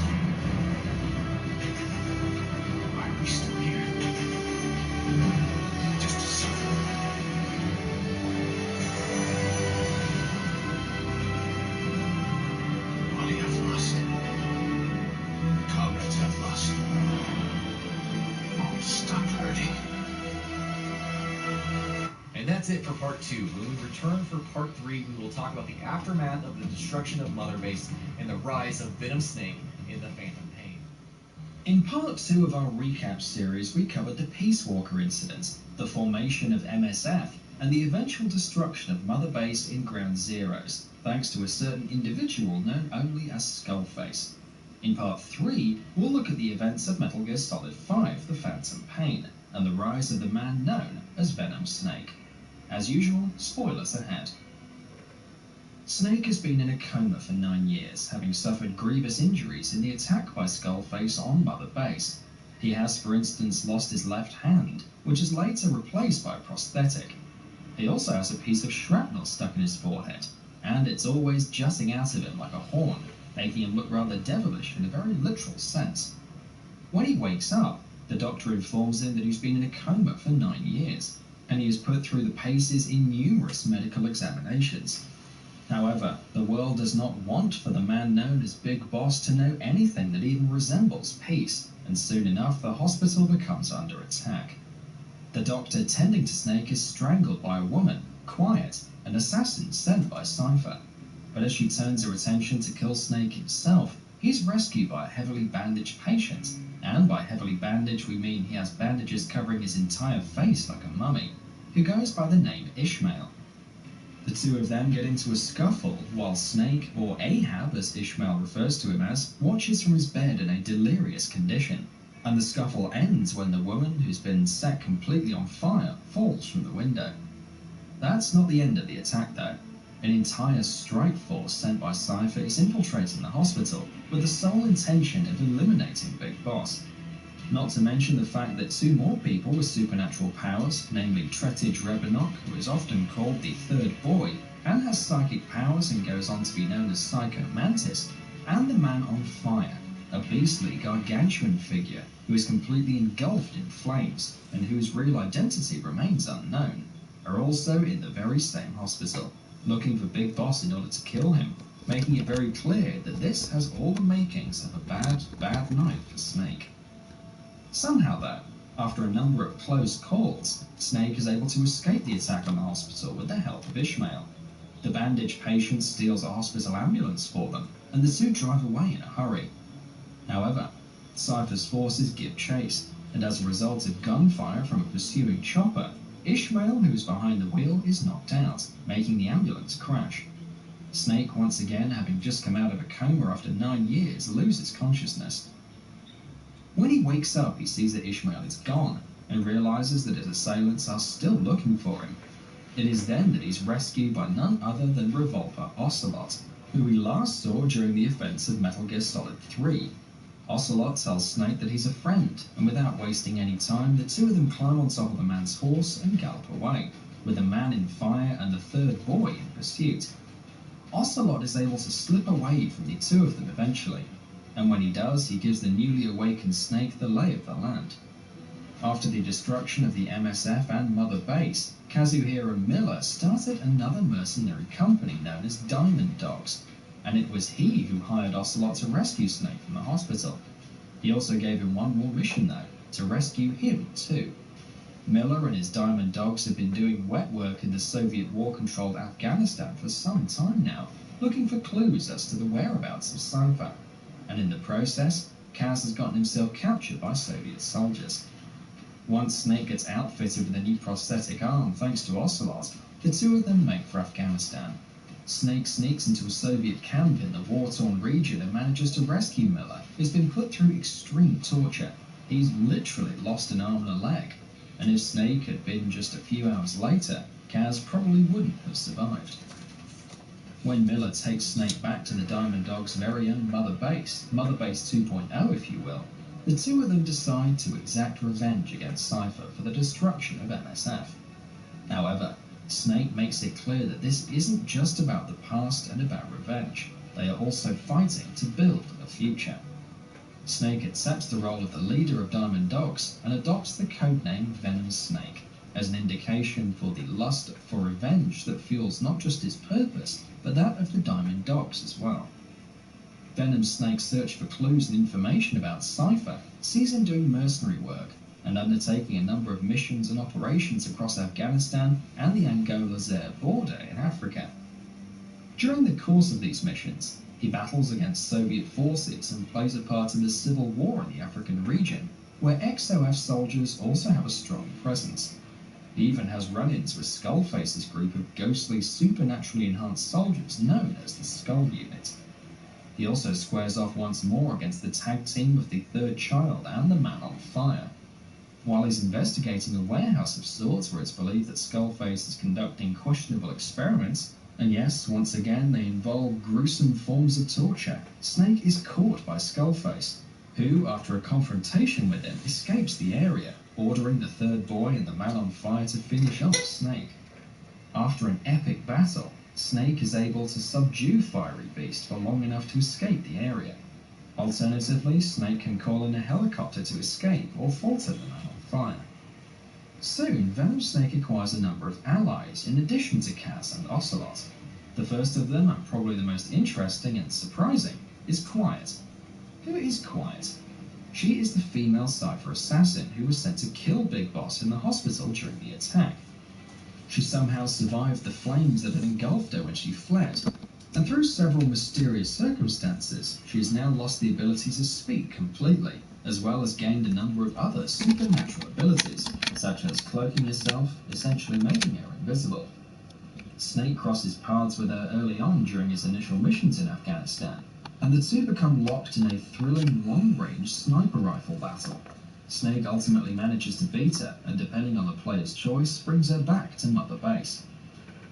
Why are we still here? And that's it for part 2. When we return for part 3, we will talk about the aftermath of the destruction of Mother Base and the rise of Venom Snake in the Phantom Pain. In part 2 of our recap series, we covered the Peace Walker incident, the formation of MSF, and the eventual destruction of Mother Base in Ground Zeroes, thanks to a certain individual known only as Skullface. In part 3, we'll look at the events of Metal Gear Solid 5, The Phantom Pain, and the rise of the man known as Venom Snake. As usual, spoilers ahead. Snake has been in a coma for 9 years, having suffered grievous injuries in the attack by Skullface on Mother Base. He has, for instance, lost his left hand, which is later replaced by a prosthetic. He also has a piece of shrapnel stuck in his forehead, and it's always jutting out of him like a horn, making him look rather devilish in a very literal sense. When he wakes up, the doctor informs him that he's been in a coma for 9 years, and he is put through the paces in numerous medical examinations. However, the world does not want for the man known as Big Boss to know anything that even resembles peace, and soon enough the hospital becomes under attack. The doctor tending to Snake is strangled by a woman, Quiet, an assassin sent by Cypher. But as she turns her attention to kill Snake himself, he's rescued by a heavily bandaged patient, and by heavily bandaged we mean he has bandages covering his entire face like a mummy, who goes by the name Ishmael. The two of them get into a scuffle while Snake, or Ahab as Ishmael refers to him as, watches from his bed in a delirious condition, and the scuffle ends when the woman, who's been set completely on fire, falls from the window. That's not the end of the attack though. An entire strike force sent by Cypher is infiltrating the hospital with the sole intention of eliminating Big Boss. Not to mention the fact that 2 more people with supernatural powers, namely Tretij Rebenok, who is often called the Third Boy, and has psychic powers and goes on to be known as Psycho Mantis, and the Man on Fire, a beastly gargantuan figure who is completely engulfed in flames and whose real identity remains unknown, are also in the very same hospital, looking for Big Boss in order to kill him, making it very clear that this has all the makings of a bad night for Snake. Somehow though, after a number of close calls, Snake is able to escape the attack on the hospital with the help of Ishmael. The bandaged patient steals a hospital ambulance for them, and the two drive away in a hurry. However, Cypher's forces give chase, and as a result of gunfire from a pursuing chopper, Ishmael, who is behind the wheel, is knocked out, making the ambulance crash. Snake, once again having just come out of a coma after 9 years, loses consciousness. When he wakes up, he sees that Ishmael is gone, and realizes that his assailants are still looking for him. It is then that he's rescued by none other than Revolver Ocelot, who we last saw during the events of Metal Gear Solid 3. Ocelot tells Snake that he's a friend, and without wasting any time, the two of them climb on top of the man's horse and gallop away, with the Man in Fire and the Third Boy in pursuit. Ocelot is able to slip away from the two of them eventually, and when he does, he gives the newly awakened Snake the lay of the land. After the destruction of the MSF and Mother Base, Kazuhiro Miller started another mercenary company known as Diamond Dogs, and it was he who hired Ocelot to rescue Snake from the hospital. He also gave him one more mission though, to rescue him too. Miller and his Diamond Dogs have been doing wet work in the Soviet war-controlled Afghanistan for some time now, looking for clues as to the whereabouts of Cypher, and in the process, Kaz has gotten himself captured by Soviet soldiers. Once Snake gets outfitted with a new prosthetic arm thanks to Ocelot, the two of them make for Afghanistan. Snake sneaks into a Soviet camp in the war-torn region and manages to rescue Miller, who's been put through extreme torture. He's literally lost an arm and a leg, and if Snake had been just a few hours later, Kaz probably wouldn't have survived. When Miller takes Snake back to the Diamond Dogs' very own Mother Base 2.0 if you will, the two of them decide to exact revenge against Cypher for the destruction of MSF. However, Snake makes it clear that this isn't just about the past and about revenge. They are also fighting to build a future. Snake accepts the role of the leader of Diamond Dogs and adopts the codename Venom Snake as an indication for the lust for revenge that fuels not just his purpose, but that of the Diamond Dogs as well. Venom Snake's search for clues and information about Cypher sees him doing mercenary work, and undertaking a number of missions and operations across Afghanistan and the Angola-Zaire border in Africa. During the course of these missions, he battles against Soviet forces and plays a part in the civil war in the African region, where XOF soldiers also have a strong presence. He even has run-ins with Skullface's group of ghostly, supernaturally enhanced soldiers known as the Skull Unit. He also squares off once more against the tag team of the Third Child and the Man on Fire. While he's investigating a warehouse of sorts where it's believed that Skullface is conducting questionable experiments, and yes, once again they involve gruesome forms of torture, Snake is caught by Skullface, who, after a confrontation with him, escapes the area, ordering the Third Boy and the Man on Fire to finish off Snake. After an epic battle, Snake is able to subdue Fiery Beast for long enough to escape the area. Alternatively, Snake can call in a helicopter to escape or falter the Man on Fire. Soon, Venom Snake acquires a number of allies in addition to Kaz and Ocelot. The first of them, and probably the most interesting and surprising, is Quiet. Who is Quiet? She is the female Cypher assassin who was sent to kill Big Boss in the hospital during the attack. She somehow survived the flames that had engulfed her when she fled, and through several mysterious circumstances, she has now lost the ability to speak completely, as well as gained a number of other supernatural abilities, such as cloaking herself, essentially making her invisible. Snake crosses paths with her early on during his initial missions in Afghanistan, and the two become locked in a thrilling long-range sniper rifle battle. Snake ultimately manages to beat her, and depending on the player's choice, brings her back to Mother Base.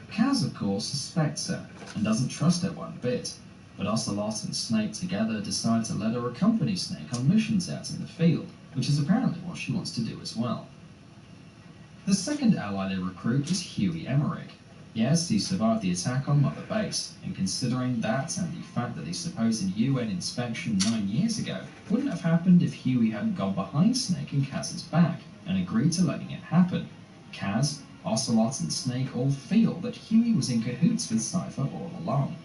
Kaz, of course, suspects her, and doesn't trust her one bit, but Ocelot and Snake together decide to let her accompany Snake on missions out in the field, which is apparently what she wants to do as well. The second ally they recruit is Huey Emmerich. Yes, he survived the attack on Mother Base, and considering that and the fact that the supposed UN inspection 9 years ago wouldn't have happened if Huey hadn't gone behind Snake and Kaz's back and agreed to letting it happen, Kaz, Ocelot and Snake all feel that Huey was in cahoots with Cypher all along.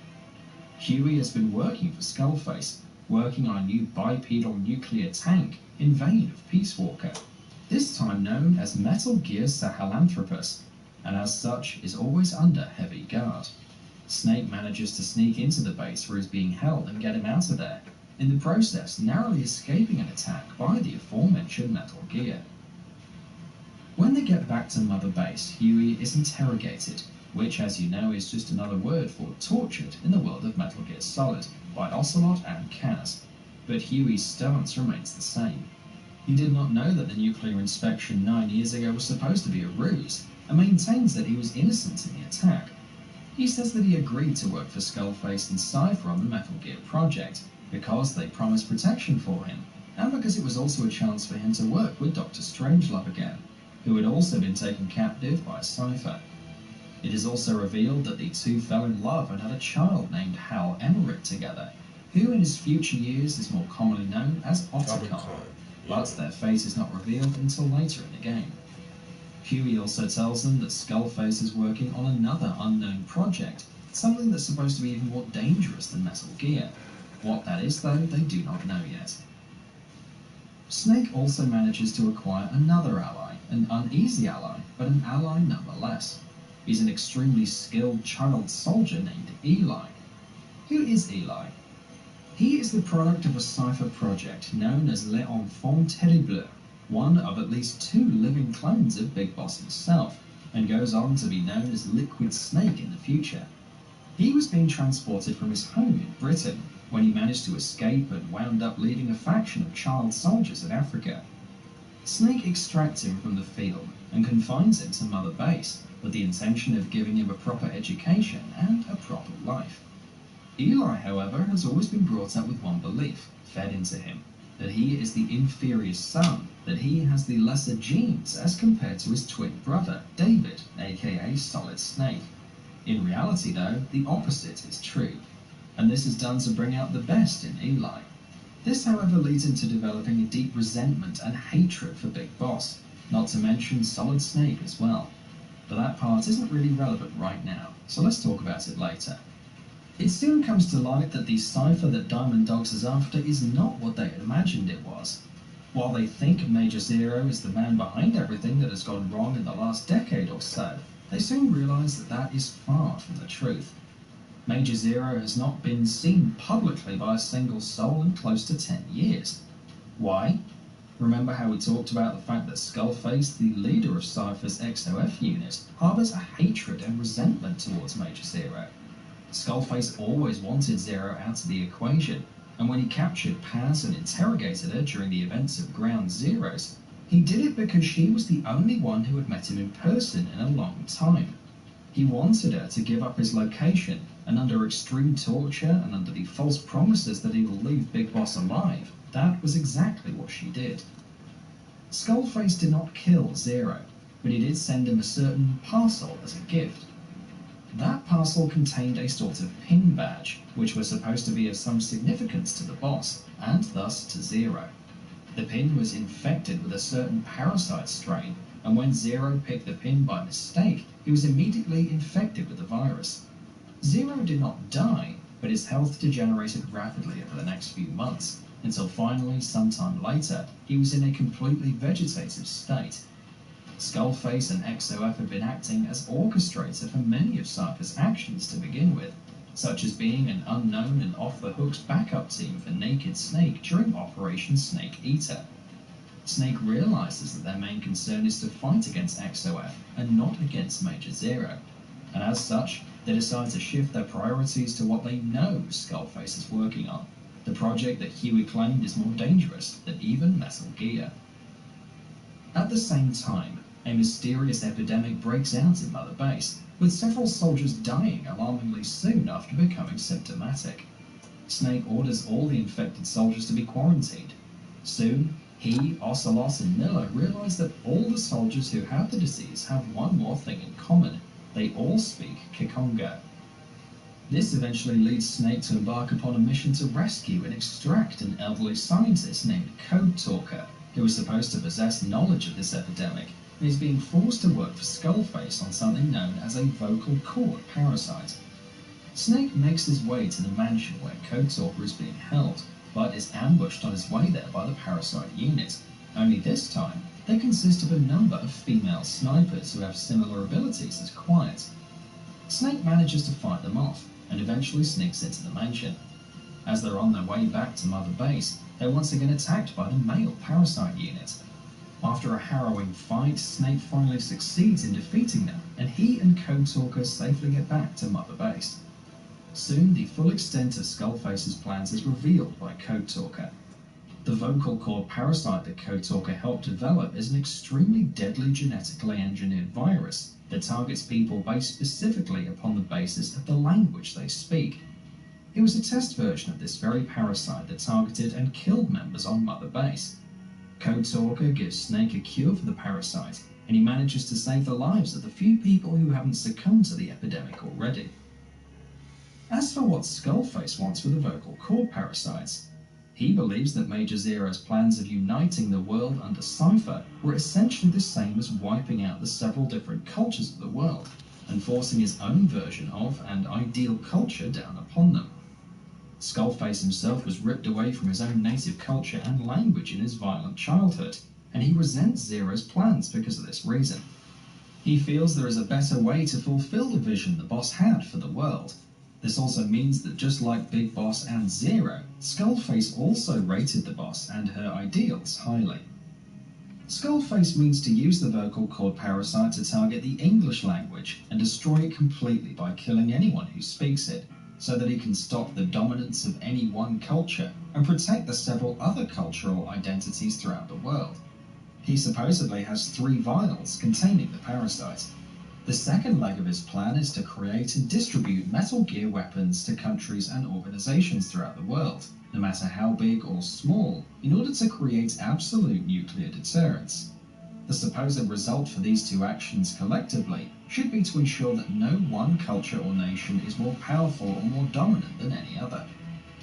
Huey has been working for Skullface, working on a new bipedal nuclear tank in vein of Peace Walker, this time known as Metal Gear Sahelanthropus, and as such is always under heavy guard. Snake manages to sneak into the base where he's being held and get him out of there, in the process narrowly escaping an attack by the aforementioned Metal Gear. When they get back to Mother Base, Huey is interrogated, which as you know is just another word for tortured in the world of Metal Gear Solid, by Ocelot and Kaz, but Huey's stance remains the same. He did not know that the nuclear inspection 9 years ago was supposed to be a ruse, and maintains that he was innocent in the attack. He says that he agreed to work for Skullface and Cypher on the Metal Gear project, because they promised protection for him, and because it was also a chance for him to work with Dr. Strangelove again, who had also been taken captive by Cypher. It is also revealed that the two fell in love and had a child named Hal Emmerich together, who in his future years is more commonly known as Otacon, but their fate is not revealed until later in the game. Huey also tells them that Skullface is working on another unknown project, something that's supposed to be even more dangerous than Metal Gear. What that is, though, they do not know yet. Snake also manages to acquire another ally, an uneasy ally, but an ally nonetheless. He's an extremely skilled child soldier named Eli. Who is Eli? He is the product of a Cypher project known as Les Enfants Terribles, one of at least 2 living clones of Big Boss himself, and goes on to be known as Liquid Snake in the future. He was being transported from his home in Britain when he managed to escape and wound up leading a faction of child soldiers in Africa. Snake extracts him from the field and confines him to Mother Base with the intention of giving him a proper education and a proper life. Eli, however, has always been brought up with one belief, fed into him, that he is the inferior son, that he has the lesser genes as compared to his twin brother, David, aka Solid Snake. In reality, though, the opposite is true, and this is done to bring out the best in Eli. This, however, leads him to developing a deep resentment and hatred for Big Boss, not to mention Solid Snake as well. But that part isn't really relevant right now, so let's talk about it later. It soon comes to light that the Cypher that Diamond Dogs is after is not what they had imagined it was. While they think Major Zero is the man behind everything that has gone wrong in the last decade or so, they soon realize that that is far from the truth. Major Zero has not been seen publicly by a single soul in close to 10 years. Why? Remember how we talked about the fact that Skullface, the leader of Cypher's XOF unit, harbors a hatred and resentment towards Major Zero. Skullface always wanted Zero out of the equation, and when he captured Paz and interrogated her during the events of Ground Zeroes, he did it because she was the only one who had met him in person in a long time. He wanted her to give up his location, and under extreme torture and under the false promises that he will leave Big Boss alive, that was exactly what she did. Skullface did not kill Zero, but he did send him a certain parcel as a gift. That parcel contained a sort of pin badge, which was supposed to be of some significance to the boss, and thus to Zero. The pin was infected with a certain parasite strain, and when Zero picked the pin by mistake, he was immediately infected with the virus. Zero did not die, but his health degenerated rapidly over the next few months, until finally, sometime later, he was in a completely vegetative state. Skullface and XOF had been acting as orchestrator for many of Cypher's actions to begin with, such as being an unknown and off-the-hooks backup team for Naked Snake during Operation Snake Eater. Snake realizes that their main concern is to fight against XOF and not against Major Zero, and as such, they decide to shift their priorities to what they know Skullface is working on, the project that Huey claimed is more dangerous than even Metal Gear. At the same time, a mysterious epidemic breaks out in Mother Base, with several soldiers dying alarmingly soon after becoming symptomatic. Snake orders all the infected soldiers to be quarantined. Soon, he, Ocelot, and Miller realize that all the soldiers who have the disease have one more thing in common. They all speak Kikongo. This eventually leads Snake to embark upon a mission to rescue and extract an elderly scientist named Code Talker, who is supposed to possess knowledge of this epidemic, and is being forced to work for Skullface on something known as a vocal cord parasite. Snake makes his way to the mansion where Code Talker is being held, but is ambushed on his way there by the parasite unit. Only this time, they consist of a number of female snipers who have similar abilities as Quiet. Snake manages to fight them off, and eventually sneaks into the mansion. As they're on their way back to Mother Base, they're once again attacked by the male parasite unit. After a harrowing fight, Snake finally succeeds in defeating them, and he and Code Talker safely get back to Mother Base. Soon, the full extent of Skullface's plans is revealed by Code Talker. The vocal cord parasite that Code Talker helped develop is an extremely deadly genetically engineered virus that targets people based specifically upon the basis of the language they speak. It was a test version of this very parasite that targeted and killed members on Mother Base. Code Talker gives Snake a cure for the parasite, and he manages to save the lives of the few people who haven't succumbed to the epidemic already. As for what Skullface wants with the vocal cord parasites, he believes that Major Zero's plans of uniting the world under Cypher were essentially the same as wiping out the several different cultures of the world, and forcing his own version of and ideal culture down upon them. Skullface himself was ripped away from his own native culture and language in his violent childhood, and he resents Zero's plans because of this reason. He feels there is a better way to fulfill the vision the boss had for the world. This also means that just like Big Boss and Zero, Skullface also rated the boss and her ideals highly. Skullface means to use the vocal cord parasite to target the English language and destroy it completely by killing anyone who speaks it, so that he can stop the dominance of any one culture and protect the several other cultural identities throughout the world. He supposedly has 3 vials containing the parasite. The second leg of his plan is to create and distribute Metal Gear weapons to countries and organizations throughout the world, no matter how big or small, in order to create absolute nuclear deterrence. The supposed result for these 2 actions collectively should be to ensure that no one culture or nation is more powerful or more dominant than any other.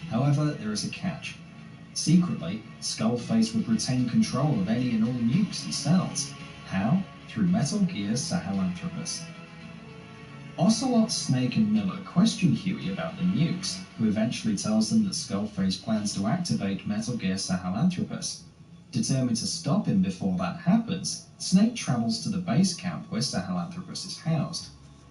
However, there is a catch. Secretly, Skullface would retain control of any and all nukes he sells. How? Through Metal Gear Sahelanthropus. Ocelot, Snake, and Miller question Huey about the nukes, who eventually tells them that Skullface plans to activate Metal Gear Sahelanthropus. Determined to stop him before that happens, Snake travels to the base camp where Sahelanthropus is housed.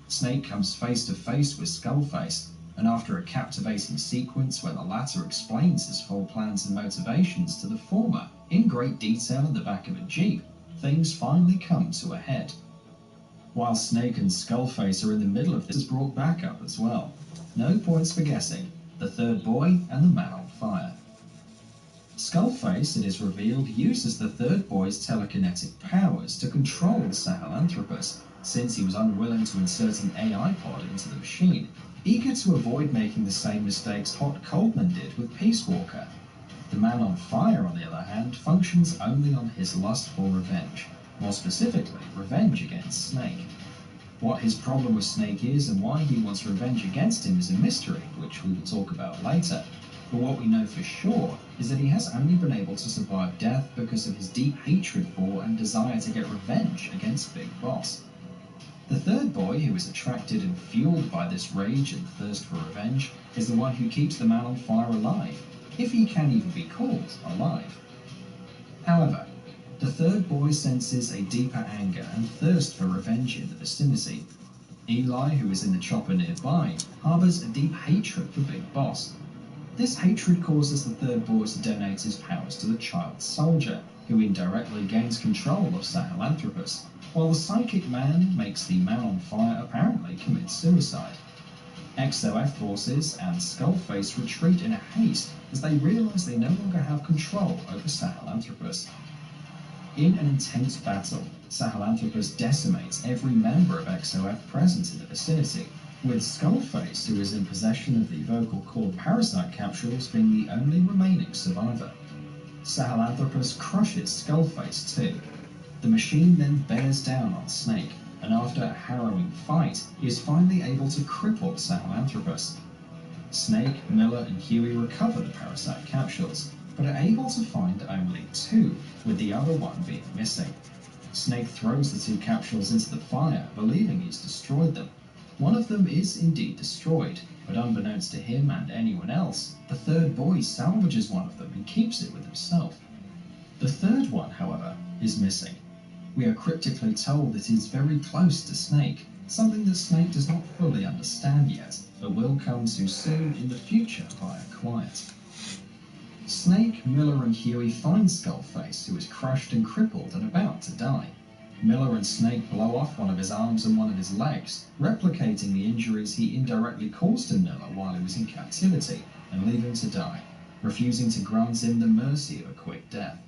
Snake comes face to face with Skullface, and after a captivating sequence where the latter explains his full plans and motivations to the former in great detail in the back of a jeep, things finally come to a head. While Snake and Skullface are in the middle of this, is brought back up as well. No points for guessing. The third boy and the man on fire. Skullface, it is revealed, uses the third boy's telekinetic powers to control Sahelanthropus, since he was unwilling to insert an AI pod into the machine, eager to avoid making the same mistakes Hot Coldman did with Peace Walker. The man on fire, on the other hand, functions only on his lust for revenge. More specifically, revenge against Snake. What his problem with Snake is and why he wants revenge against him is a mystery, which we will talk about later. But what we know for sure is that he has only been able to survive death because of his deep hatred for and desire to get revenge against Big Boss. The third boy, who is attracted and fueled by this rage and thirst for revenge, is the one who keeps the man on fire alive, if he can even be called alive. However, the third boy senses a deeper anger and thirst for revenge in the vicinity. Eli, who is in the chopper nearby, harbours a deep hatred for Big Boss. This hatred causes the third boy to donate his powers to the child soldier, who indirectly gains control of Sahelanthropus, while the psychic man makes the man on fire apparently commit suicide. XOF forces and Skullface retreat in a haste as they realise they no longer have control over Sahelanthropus. In an intense battle, Sahelanthropus decimates every member of XOF present in the vicinity, with Skullface, who is in possession of the vocal cord parasite capsules, being the only remaining survivor. Sahelanthropus crushes Skullface too. The machine then bears down on Snake, and after a harrowing fight, he is finally able to cripple Sahelanthropus. Snake, Miller, and Huey recover the parasite capsules, but are able to find only 2, with the other one being missing. Snake throws the 2 capsules into the fire, believing he's destroyed them. One of them is indeed destroyed, but unbeknownst to him and anyone else, the third boy salvages one of them and keeps it with himself. The third one, however, is missing. We are cryptically told it is very close to Snake, something that Snake does not fully understand yet, but will come to soon in the future via Quiet. Snake, Miller, and Huey find Skullface, who is crushed and crippled and about to die. Miller and Snake blow off one of his arms and one of his legs, replicating the injuries he indirectly caused to Miller while he was in captivity, and leave him to die, refusing to grant him the mercy of a quick death.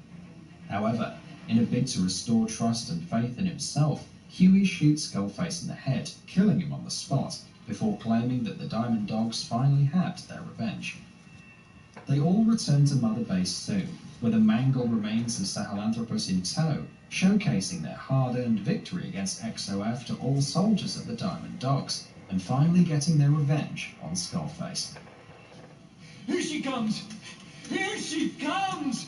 However, in a bid to restore trust and faith in himself, Huey shoots Skullface in the head, killing him on the spot, before claiming that the Diamond Dogs finally had their revenge. They all return to Mother Base soon, with the mangled remains of Sahelanthropus in tow, showcasing their hard-earned victory against XOF to all soldiers of the Diamond Dogs, and finally getting their revenge on Skullface. Here she comes! Here she comes!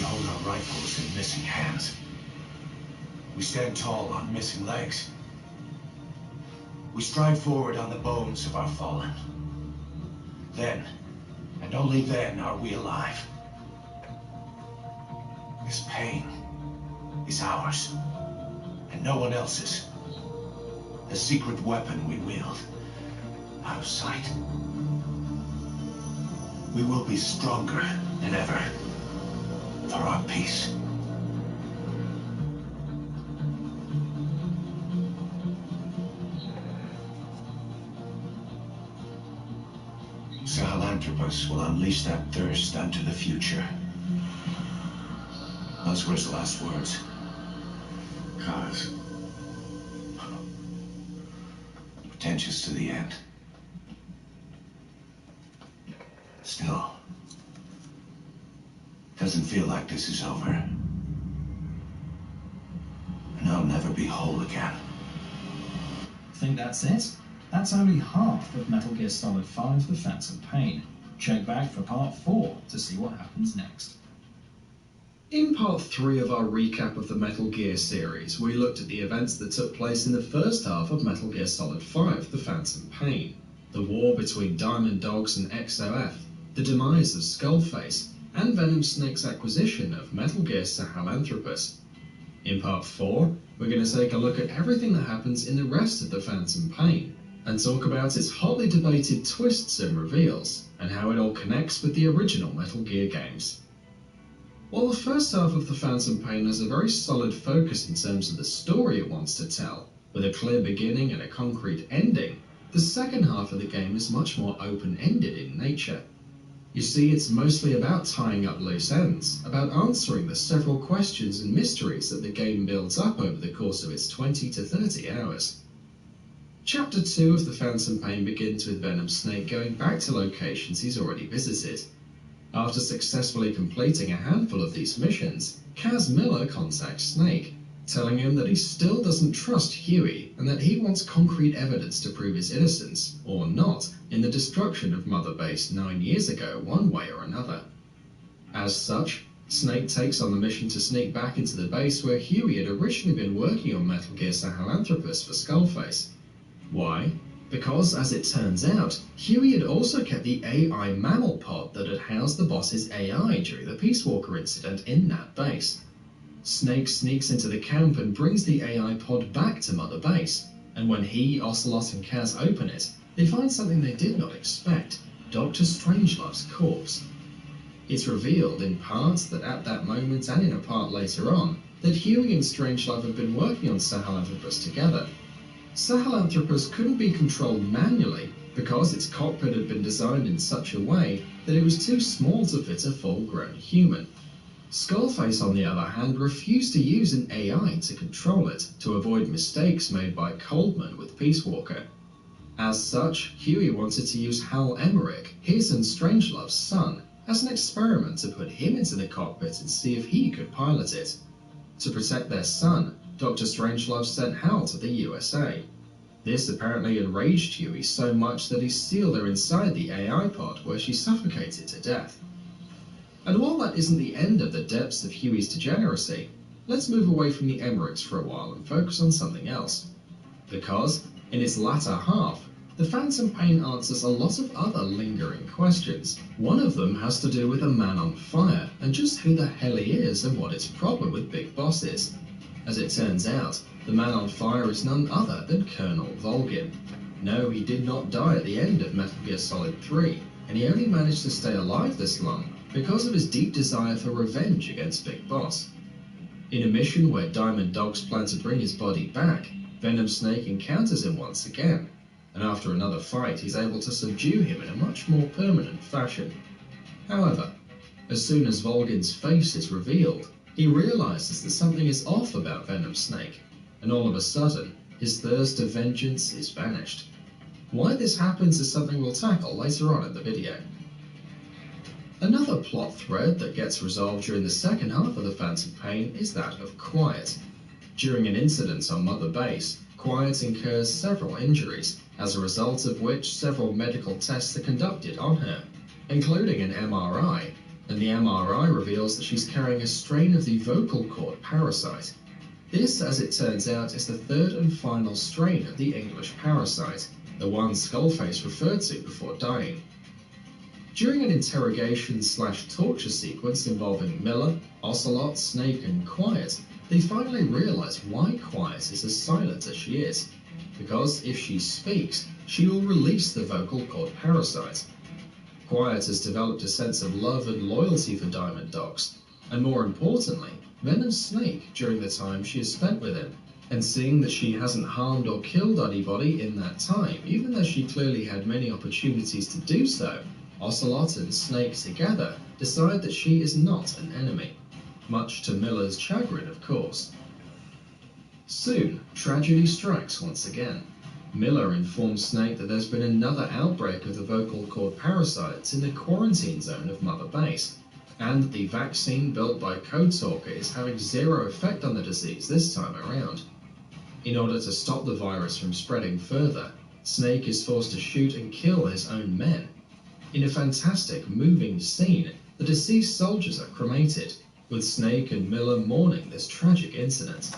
We hold our rifles in missing hands. We stand tall on missing legs. We stride forward on the bones of our fallen. Then, and only then, are we alive. This pain is ours, and no one else's. A secret weapon we wield, out of sight. We will be stronger than ever for our peace. Sahelanthropus will unleash that thirst unto the future. Those were his last words. Kaz. Pretentious to the end. Still, doesn't feel like this is over. And I'll never be whole again. Think that's it? That's only half of Metal Gear Solid 5: The Phantom Pain. Check back for Part 4 to see what happens next. In Part 3 of our recap of the Metal Gear series, we looked at the events that took place in the first half of Metal Gear Solid 5: The Phantom Pain. The war between Diamond Dogs and XOF, the demise of Skullface, and Venom Snake's acquisition of Metal Gear Sahelanthropus. In Part 4, we're going to take a look at everything that happens in the rest of the Phantom Pain, and talk about its hotly debated twists and reveals, and how it all connects with the original Metal Gear games. While the first half of the Phantom Pain has a very solid focus in terms of the story it wants to tell, with a clear beginning and a concrete ending, the second half of the game is much more open-ended in nature. You see, it's mostly about tying up loose ends, about answering the several questions and mysteries that the game builds up over the course of its 20 to 30 hours. Chapter 2 of The Phantom Pain begins with Venom Snake going back to locations he's already visited. After successfully completing a handful of these missions, Kaz Miller contacts Snake, telling him that he still doesn't trust Huey and that he wants concrete evidence to prove his innocence, or not, in the destruction of Mother Base 9 years ago one way or another. As such, Snake takes on the mission to sneak back into the base where Huey had originally been working on Metal Gear Sahelanthropus for Skullface. Why? Because, as it turns out, Huey had also kept the AI mammal pod that had housed the boss's AI during the Peace Walker incident in that base. Snake sneaks into the camp and brings the AI pod back to Mother Base, and when he, Ocelot, and Kaz open it, they find something they did not expect: Dr. Strangelove's corpse. It's revealed in parts that at that moment, and in a part later on, that Huey and Strangelove had been working on Sahelanthropus together. Sahelanthropus couldn't be controlled manually because its cockpit had been designed in such a way that it was too small to fit a full-grown human. Skullface, on the other hand, refused to use an AI to control it, to avoid mistakes made by Coldman with Peace Walker. As such, Huey wanted to use Hal Emmerich, his and Strangelove's son, as an experiment to put him into the cockpit and see if he could pilot it. To protect their son, Dr. Strangelove sent Hal to the USA. This apparently enraged Huey so much that he sealed her inside the AI pod, where she suffocated to death. And while that isn't the end of the depths of Huey's degeneracy, let's move away from the Emmerichs for a while and focus on something else. Because, in its latter half, the Phantom Pain answers a lot of other lingering questions. One of them has to do with a man on fire, and just who the hell he is and what its problem with Big Boss is. As it turns out, the man on fire is none other than Colonel Volgin. No, he did not die at the end of Metal Gear Solid 3, and he only managed to stay alive this long because of his deep desire for revenge against Big Boss. In a mission where Diamond Dogs plan to bring his body back, Venom Snake encounters him once again, and after another fight he's able to subdue him in a much more permanent fashion. However, as soon as Volgin's face is revealed, he realizes that something is off about Venom Snake, and all of a sudden, his thirst of vengeance is vanished. Why this happens is something we'll tackle later on in the video. Another plot thread that gets resolved during the second half of the Phantom Pain is that of Quiet. During an incident on Mother Base, Quiet incurs several injuries, as a result of which several medical tests are conducted on her, including an MRI, and the MRI reveals that she's carrying a strain of the vocal cord parasite. This, as it turns out, is the third and final strain of the English parasite, the one Skullface referred to before dying. During an interrogation/torture sequence involving Miller, Ocelot, Snake, and Quiet, they finally realise why Quiet is as silent as she is. Because if she speaks, she will release the vocal cord parasite. Quiet has developed a sense of love and loyalty for Diamond Dogs, and more importantly, Venom Snake during the time she has spent with him. And seeing that she hasn't harmed or killed anybody in that time, even though she clearly had many opportunities to do so, Ocelot and Snake together decide that she is not an enemy. Much to Miller's chagrin, of course. Soon, tragedy strikes once again. Miller informs Snake that there's been another outbreak of the vocal cord parasites in the quarantine zone of Mother Base, and that the vaccine built by Code Talker is having zero effect on the disease this time around. In order to stop the virus from spreading further, Snake is forced to shoot and kill his own men. In a fantastic, moving scene, the deceased soldiers are cremated, with Snake and Miller mourning this tragic incident.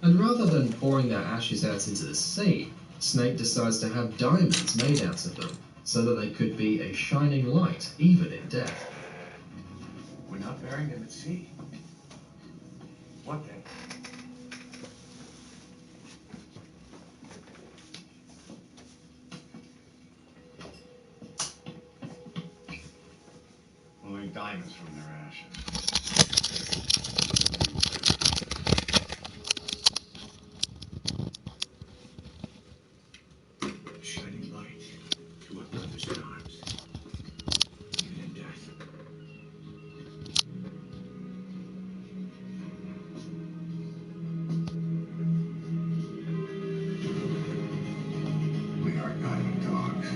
And rather than pouring their ashes out into the sea, Snake decides to have diamonds made out of them, so that they could be a shining light even in death. We're not burying them at sea. What then? We'll make diamonds from their ashes. Shining light to a brother's arms, even in death. We are Diamond Dogs.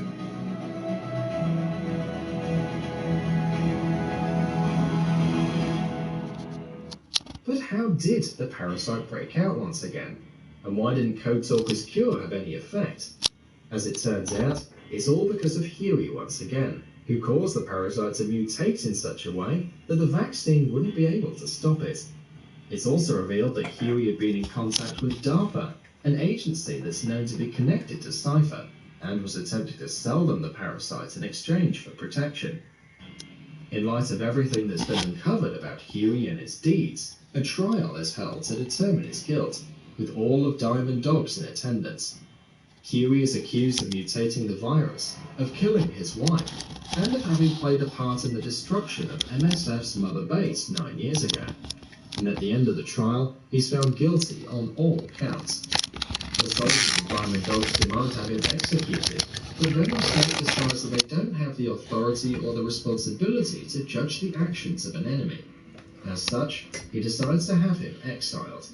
But how did the parasite break out once again? And why didn't Code Talker's cure have any effect? As it turns out, it's all because of Huey once again, who caused the parasite to mutate in such a way that the vaccine wouldn't be able to stop it. It's also revealed that Huey had been in contact with DARPA, an agency that's known to be connected to Cypher, and was attempting to sell them the parasite in exchange for protection. In light of everything that's been uncovered about Huey and his deeds, a trial is held to determine his guilt, with all of Diamond Dogs in attendance. Huey is accused of mutating the virus, of killing his wife, and of having played a part in the destruction of MSF's Mother Base 9 years ago. And at the end of the trial, he's found guilty on all counts. The soldiers of Diamond Dogs demand to have him executed, but Venom Snake decides that they don't have the authority or the responsibility to judge the actions of an enemy. As such, he decides to have him exiled.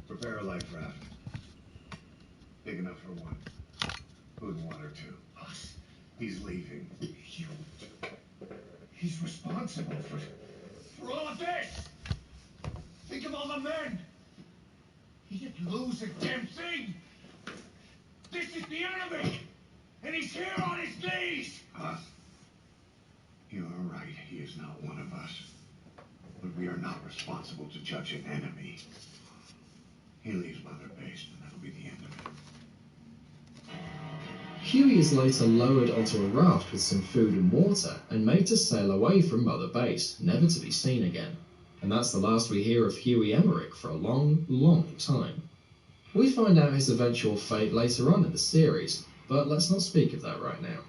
Prepare a life raft. Big enough for one. Food and water, too. He's leaving. He's responsible for all of this! Think of all the men! He didn't lose a damn thing! This is the enemy! And he's here on his knees! You are right, he is not one of us. But we are not responsible to judge an enemy. He leaves Mother Base, and that'll be the end of it. Huey is later lowered onto a raft with some food and water and made to sail away from Mother Base, never to be seen again. And that's the last we hear of Huey Emmerich for a long, long time. We find out his eventual fate later on in the series, but let's not speak of that right now.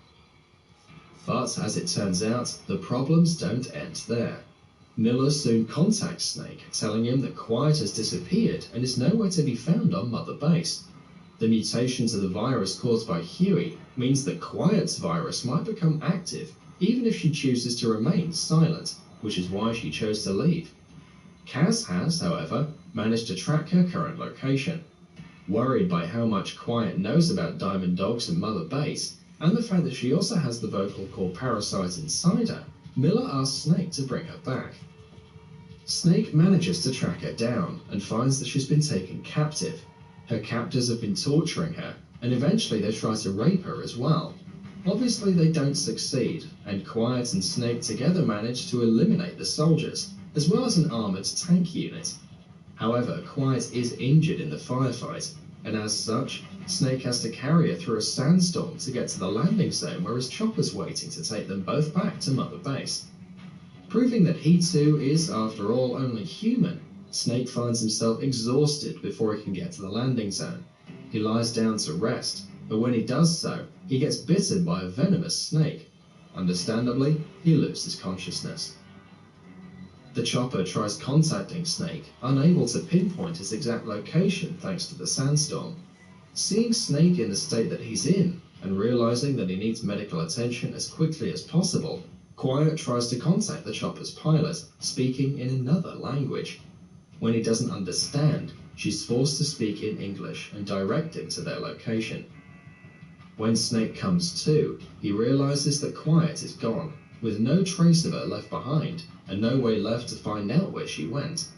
But as it turns out, the problems don't end there. Miller soon contacts Snake, telling him that Quiet has disappeared and is nowhere to be found on Mother Base. The mutation to the virus caused by Huey means that Quiet's virus might become active, even if she chooses to remain silent, which is why she chose to leave. Kaz has, however, managed to track her current location. Worried by how much Quiet knows about Diamond Dogs and Mother Base, and the fact that she also has the vocal cord parasite inside her, Miller asks Snake to bring her back. Snake manages to track her down and finds that she's been taken captive. Her captors have been torturing her, and eventually they try to rape her as well. Obviously they don't succeed, and Quiet and Snake together manage to eliminate the soldiers, as well as an armoured tank unit. However, Quiet is injured in the firefight, and as such, Snake has to carry her through a sandstorm to get to the landing zone where his chopper's waiting to take them both back to Mother Base. Proving that he too is, after all, only human, Snake finds himself exhausted before he can get to the landing zone. He lies down to rest, but when he does so, he gets bitten by a venomous snake. Understandably, he loses consciousness. The chopper tries contacting Snake, unable to pinpoint his exact location thanks to the sandstorm. Seeing Snake in the state that he's in, and realizing that he needs medical attention as quickly as possible, Quiet tries to contact the chopper's pilot, speaking in another language. When he doesn't understand, she's forced to speak in English and direct him to their location. When Snake comes to, he realizes that Quiet is gone, with no trace of her left behind, and no way left to find out where she went.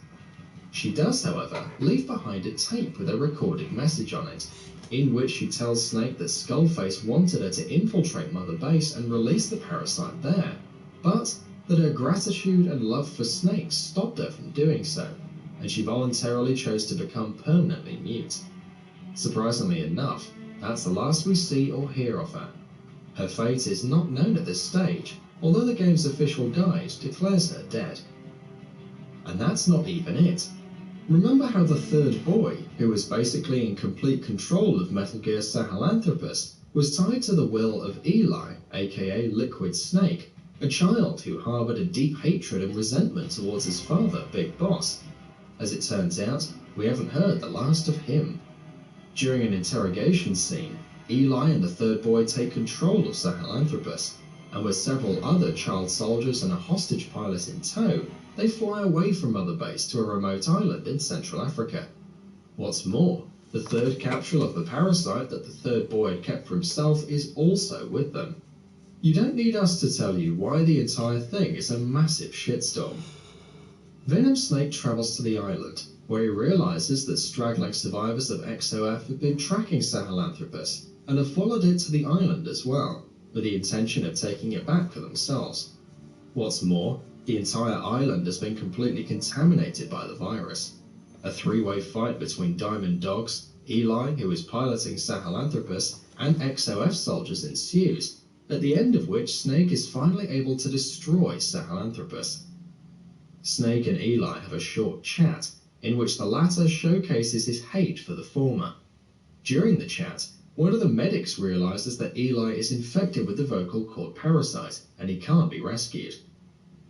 She does, however, leave behind a tape with a recorded message on it, in which she tells Snake that Skullface wanted her to infiltrate Mother Base and release the parasite there, but that her gratitude and love for Snake stopped her from doing so, and she voluntarily chose to become permanently mute. Surprisingly enough, that's the last we see or hear of her. Her fate is not known at this stage, although the game's official guide declares her dead. And that's not even it. Remember how the third boy, who was basically in complete control of Metal Gear Sahelanthropus, was tied to the will of Eli, aka Liquid Snake, a child who harboured a deep hatred and resentment towards his father, Big Boss. As it turns out, we haven't heard the last of him. During an interrogation scene, Eli and the third boy take control of Sahelanthropus, and with several other child soldiers and a hostage pilot in tow, they fly away from Mother Base to a remote island in Central Africa. What's more, the third capsule of the parasite that the third boy had kept for himself is also with them. You don't need us to tell you why the entire thing is a massive shitstorm. Venom Snake travels to the island, where he realizes that straggling survivors of XOF have been tracking Sahelanthropus, and have followed it to the island as well, with the intention of taking it back for themselves. What's more, the entire island has been completely contaminated by the virus. A three-way fight between Diamond Dogs, Eli, who is piloting Sahelanthropus, and XOF soldiers ensues, at the end of which Snake is finally able to destroy Sahelanthropus. Snake and Eli have a short chat, in which the latter showcases his hate for the former. During the chat, one of the medics realizes that Eli is infected with the vocal cord parasite, and he can't be rescued.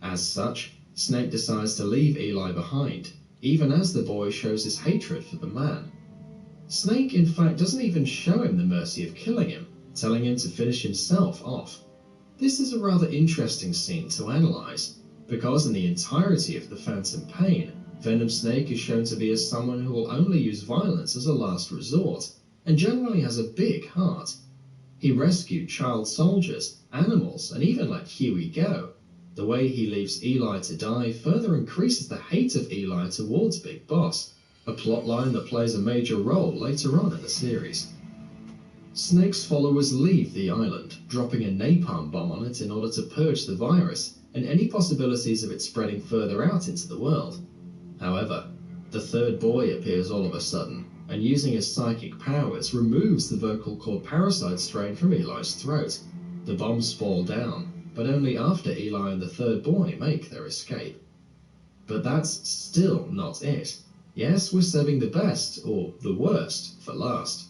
As such, Snake decides to leave Eli behind, even as the boy shows his hatred for the man. Snake, in fact, doesn't even show him the mercy of killing him, telling him to finish himself off. This is a rather interesting scene to analyze, because in the entirety of The Phantom Pain, Venom Snake is shown to be as someone who will only use violence as a last resort, and generally has a big heart. He rescued child soldiers, animals, and even let Huey go. The way he leaves Eli to die further increases the hate of Eli towards Big Boss, a plotline that plays a major role later on in the series. Snake's followers leave the island, dropping a napalm bomb on it in order to purge the virus, and any possibilities of it spreading further out into the world. However, the third boy appears all of a sudden, and using his psychic powers removes the vocal cord parasite strain from Eli's throat. The bombs fall down, but only after Eli and the third boy make their escape. But that's still not it. Yes, we're saving the best, or the worst, for last.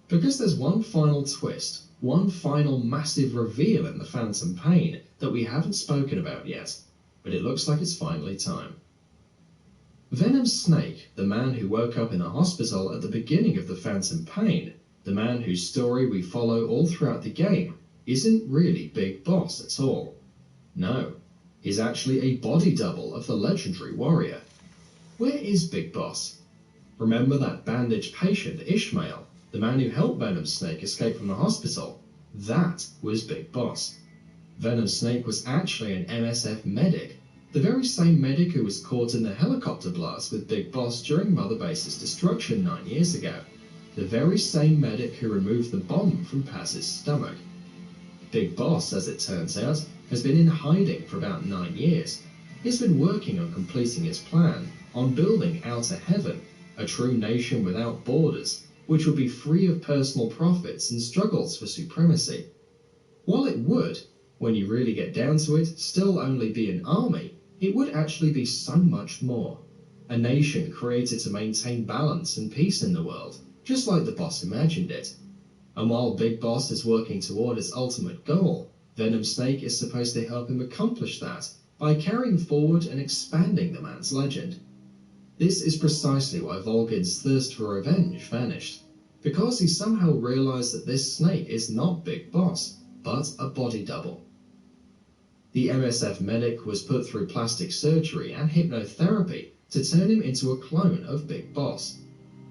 Because there's one final twist, one final massive reveal in The Phantom Pain that we haven't spoken about yet, but it looks like it's finally time. Venom Snake, the man who woke up in the hospital at the beginning of The Phantom Pain, the man whose story we follow all throughout the game, isn't really Big Boss at all. No, he's actually a body double of the legendary warrior. Where is Big Boss? Remember that bandaged patient, Ishmael, the man who helped Venom Snake escape from the hospital? That was Big Boss. Venom Snake was actually an MSF medic, The very same medic who was caught in the helicopter blast with Big Boss during Mother Base's destruction 9 years ago. The very same medic who removed the bomb from Paz's stomach. Big Boss, as it turns out, has been in hiding for about 9 years. He's been working on completing his plan, on building Outer Heaven, a true nation without borders, which would be free of personal profits and struggles for supremacy. While it would, when you really get down to it, still only be an army, it would actually be so much more. A nation created to maintain balance and peace in the world, just like the boss imagined it. And while Big Boss is working toward his ultimate goal, Venom Snake is supposed to help him accomplish that by carrying forward and expanding the man's legend. This is precisely why Volgin's thirst for revenge vanished, because he somehow realized that this snake is not Big Boss, but a body double. The MSF medic was put through plastic surgery and hypnotherapy to turn him into a clone of Big Boss.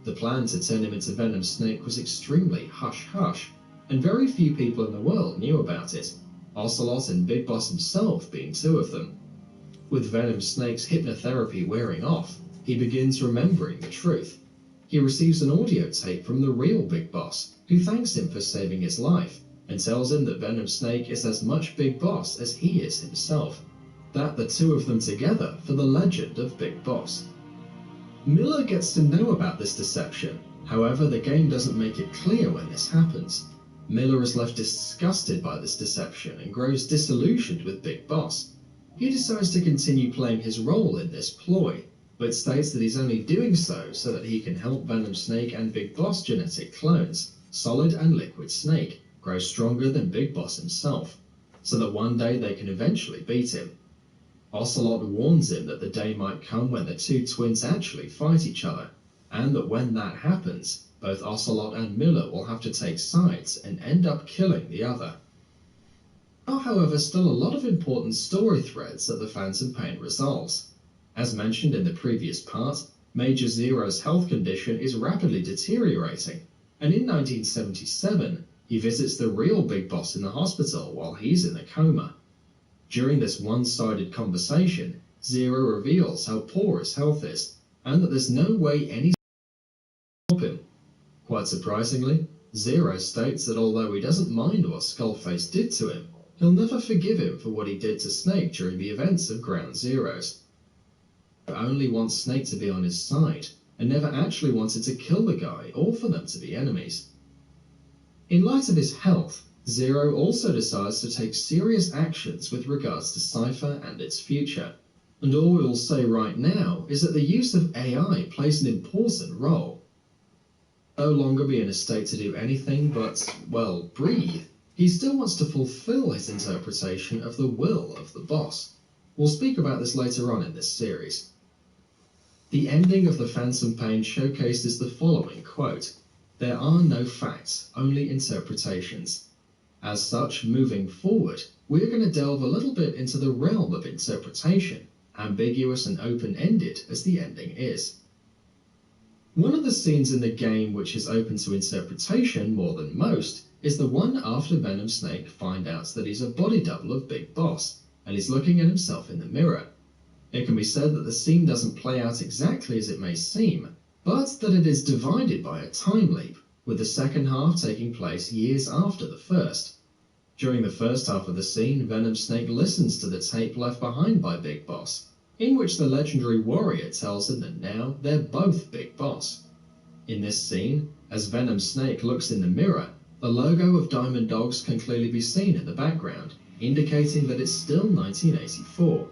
The plan to turn him into Venom Snake was extremely hush-hush, and very few people in the world knew about it, Ocelot and Big Boss himself being two of them. With Venom Snake's hypnotherapy wearing off, he begins remembering the truth. He receives an audio tape from the real Big Boss, who thanks him for saving his life, and tells him that Venom Snake is as much Big Boss as he is himself. That the two of them together for the legend of Big Boss. Miller gets to know about this deception, however the game doesn't make it clear when this happens. Miller is left disgusted by this deception and grows disillusioned with Big Boss. He decides to continue playing his role in this ploy, but states that he's only doing so that he can help Venom Snake and Big Boss genetic clones, Solid and Liquid Snake, grow stronger than Big Boss himself, so that one day they can eventually beat him. Ocelot warns him that the day might come when the two twins actually fight each other, and that when that happens, both Ocelot and Miller will have to take sides and end up killing the other. There are, however, still a lot of important story threads that the Phantom Pain resolves. As mentioned in the previous part, Major Zero's health condition is rapidly deteriorating, and in 1977, he visits the real Big Boss in the hospital while he's in a coma. During this one-sided conversation, Zero reveals how poor his health is, and that there's no way any can help him. Quite surprisingly, Zero states that although he doesn't mind what Skullface did to him, he'll never forgive him for what he did to Snake during the events of Ground Zeroes. He only wants Snake to be on his side, and never actually wanted to kill the guy or for them to be enemies. In light of his health, Zero also decides to take serious actions with regards to Cypher and its future, and all we'll say right now is that the use of AI plays an important role. No longer be in a state to do anything but, well, breathe, he still wants to fulfill his interpretation of the will of the boss. We'll speak about this later on in this series. The ending of The Phantom Pain showcases the following quote: "There are no facts, only interpretations." As such, moving forward, we're going to delve a little bit into the realm of interpretation, ambiguous and open-ended as the ending is. One of the scenes in the game which is open to interpretation more than most is the one after Venom Snake finds out that he's a body double of Big Boss, and he's looking at himself in the mirror. It can be said that the scene doesn't play out exactly as it may seem, but that it is divided by a time leap, with the second half taking place years after the first. During the first half of the scene, Venom Snake listens to the tape left behind by Big Boss, in which the legendary warrior tells him that now they're both Big Boss. In this scene, as Venom Snake looks in the mirror, the logo of Diamond Dogs can clearly be seen in the background, indicating that it's still 1984.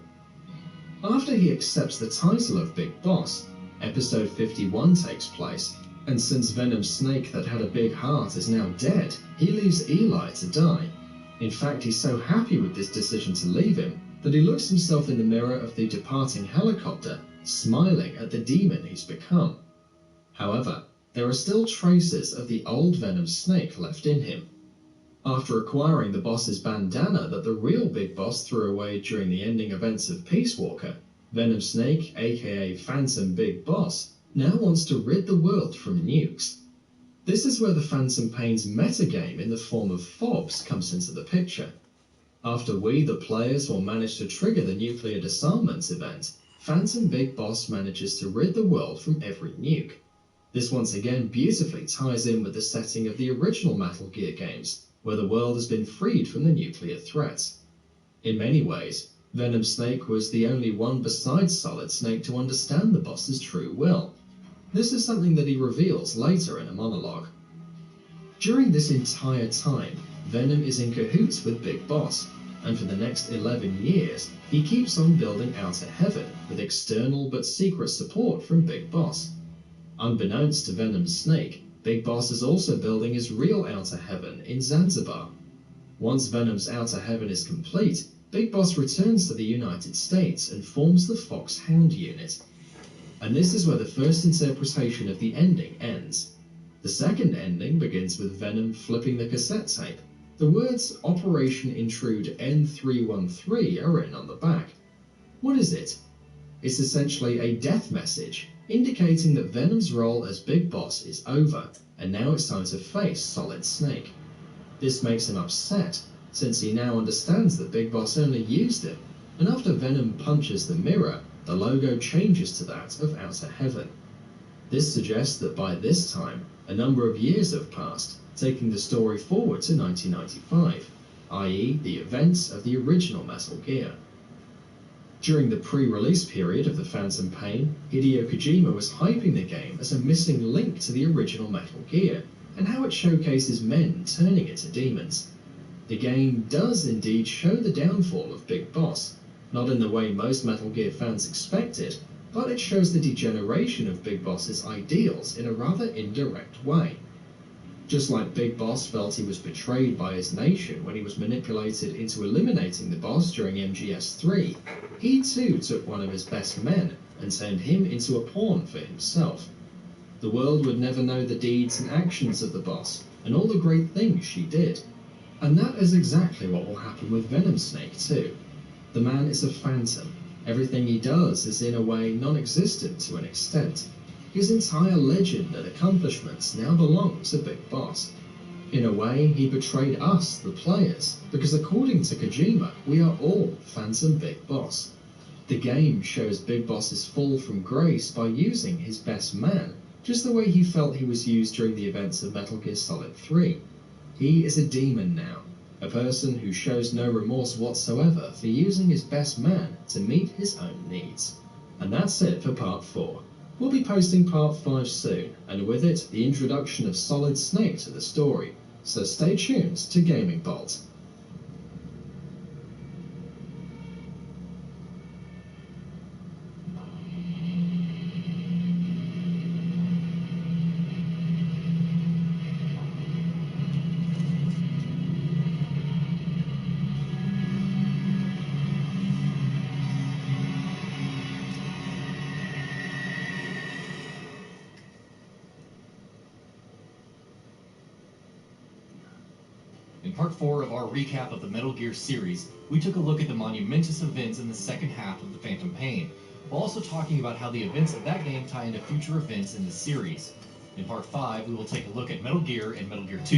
After he accepts the title of Big Boss, episode 51 takes place, and since Venom Snake that had a big heart is now dead, he leaves Eli to die. In fact, he's so happy with this decision to leave him that he looks himself in the mirror of the departing helicopter, smiling at the demon he's become. However, there are still traces of the old Venom Snake left in him. After acquiring the boss's bandana that the real Big Boss threw away during the ending events of Peace Walker, Venom Snake, aka Phantom Big Boss, now wants to rid the world from nukes. This is where the Phantom Pain's metagame in the form of fobs comes into the picture. After we, the players, will manage to trigger the nuclear disarmament event, Phantom Big Boss manages to rid the world from every nuke. This once again beautifully ties in with the setting of the original Metal Gear games, where the world has been freed from the nuclear threat. In many ways, Venom Snake was the only one besides Solid Snake to understand the boss's true will. This is something that he reveals later in a monologue. During this entire time, Venom is in cahoots with Big Boss, and for the next 11 years, he keeps on building Outer Heaven with external but secret support from Big Boss. Unbeknownst to Venom Snake, Big Boss is also building his real Outer Heaven in Zanzibar. Once Venom's Outer Heaven is complete, Big Boss returns to the United States and forms the Foxhound Unit. And this is where the first interpretation of the ending ends. The second ending begins with Venom flipping the cassette tape. The words Operation Intrude N313 are written on the back. What is it? It's essentially a death message, indicating that Venom's role as Big Boss is over, and now it's time to face Solid Snake. This makes him upset, since he now understands that Big Boss only used him, and after Venom punches the mirror, the logo changes to that of Outer Heaven. This suggests that by this time, a number of years have passed, taking the story forward to 1995, i.e. the events of the original Metal Gear. During the pre-release period of the Phantom Pain, Hideo Kojima was hyping the game as a missing link to the original Metal Gear, and how it showcases men turning into demons. The game does indeed show the downfall of Big Boss, not in the way most Metal Gear fans expected, but it shows the degeneration of Big Boss's ideals in a rather indirect way. Just like Big Boss felt he was betrayed by his nation when he was manipulated into eliminating the boss during MGS3, he too took one of his best men and turned him into a pawn for himself. The world would never know the deeds and actions of the boss, and all the great things she did. And that is exactly what will happen with Venom Snake too. The man is a phantom. Everything he does is in a way non-existent to an extent. His entire legend and accomplishments now belong to Big Boss. In a way, he betrayed us, the players, because according to Kojima, we are all Phantom Big Boss. The game shows Big Boss's fall from grace by using his best man, just the way he felt he was used during the events of Metal Gear Solid 3. He is a demon now, a person who shows no remorse whatsoever for using his best man to meet his own needs. And that's it for Part 4. We'll be posting Part 5 soon, and with it, the introduction of Solid Snake to the story, so stay tuned to Gaming Bolt. In Part 4 of our recap of the Metal Gear series, we took a look at the monumentous events in the second half of the Phantom Pain, while also talking about how the events of that game tie into future events in the series. In Part 5, we will take a look at Metal Gear and Metal Gear 2.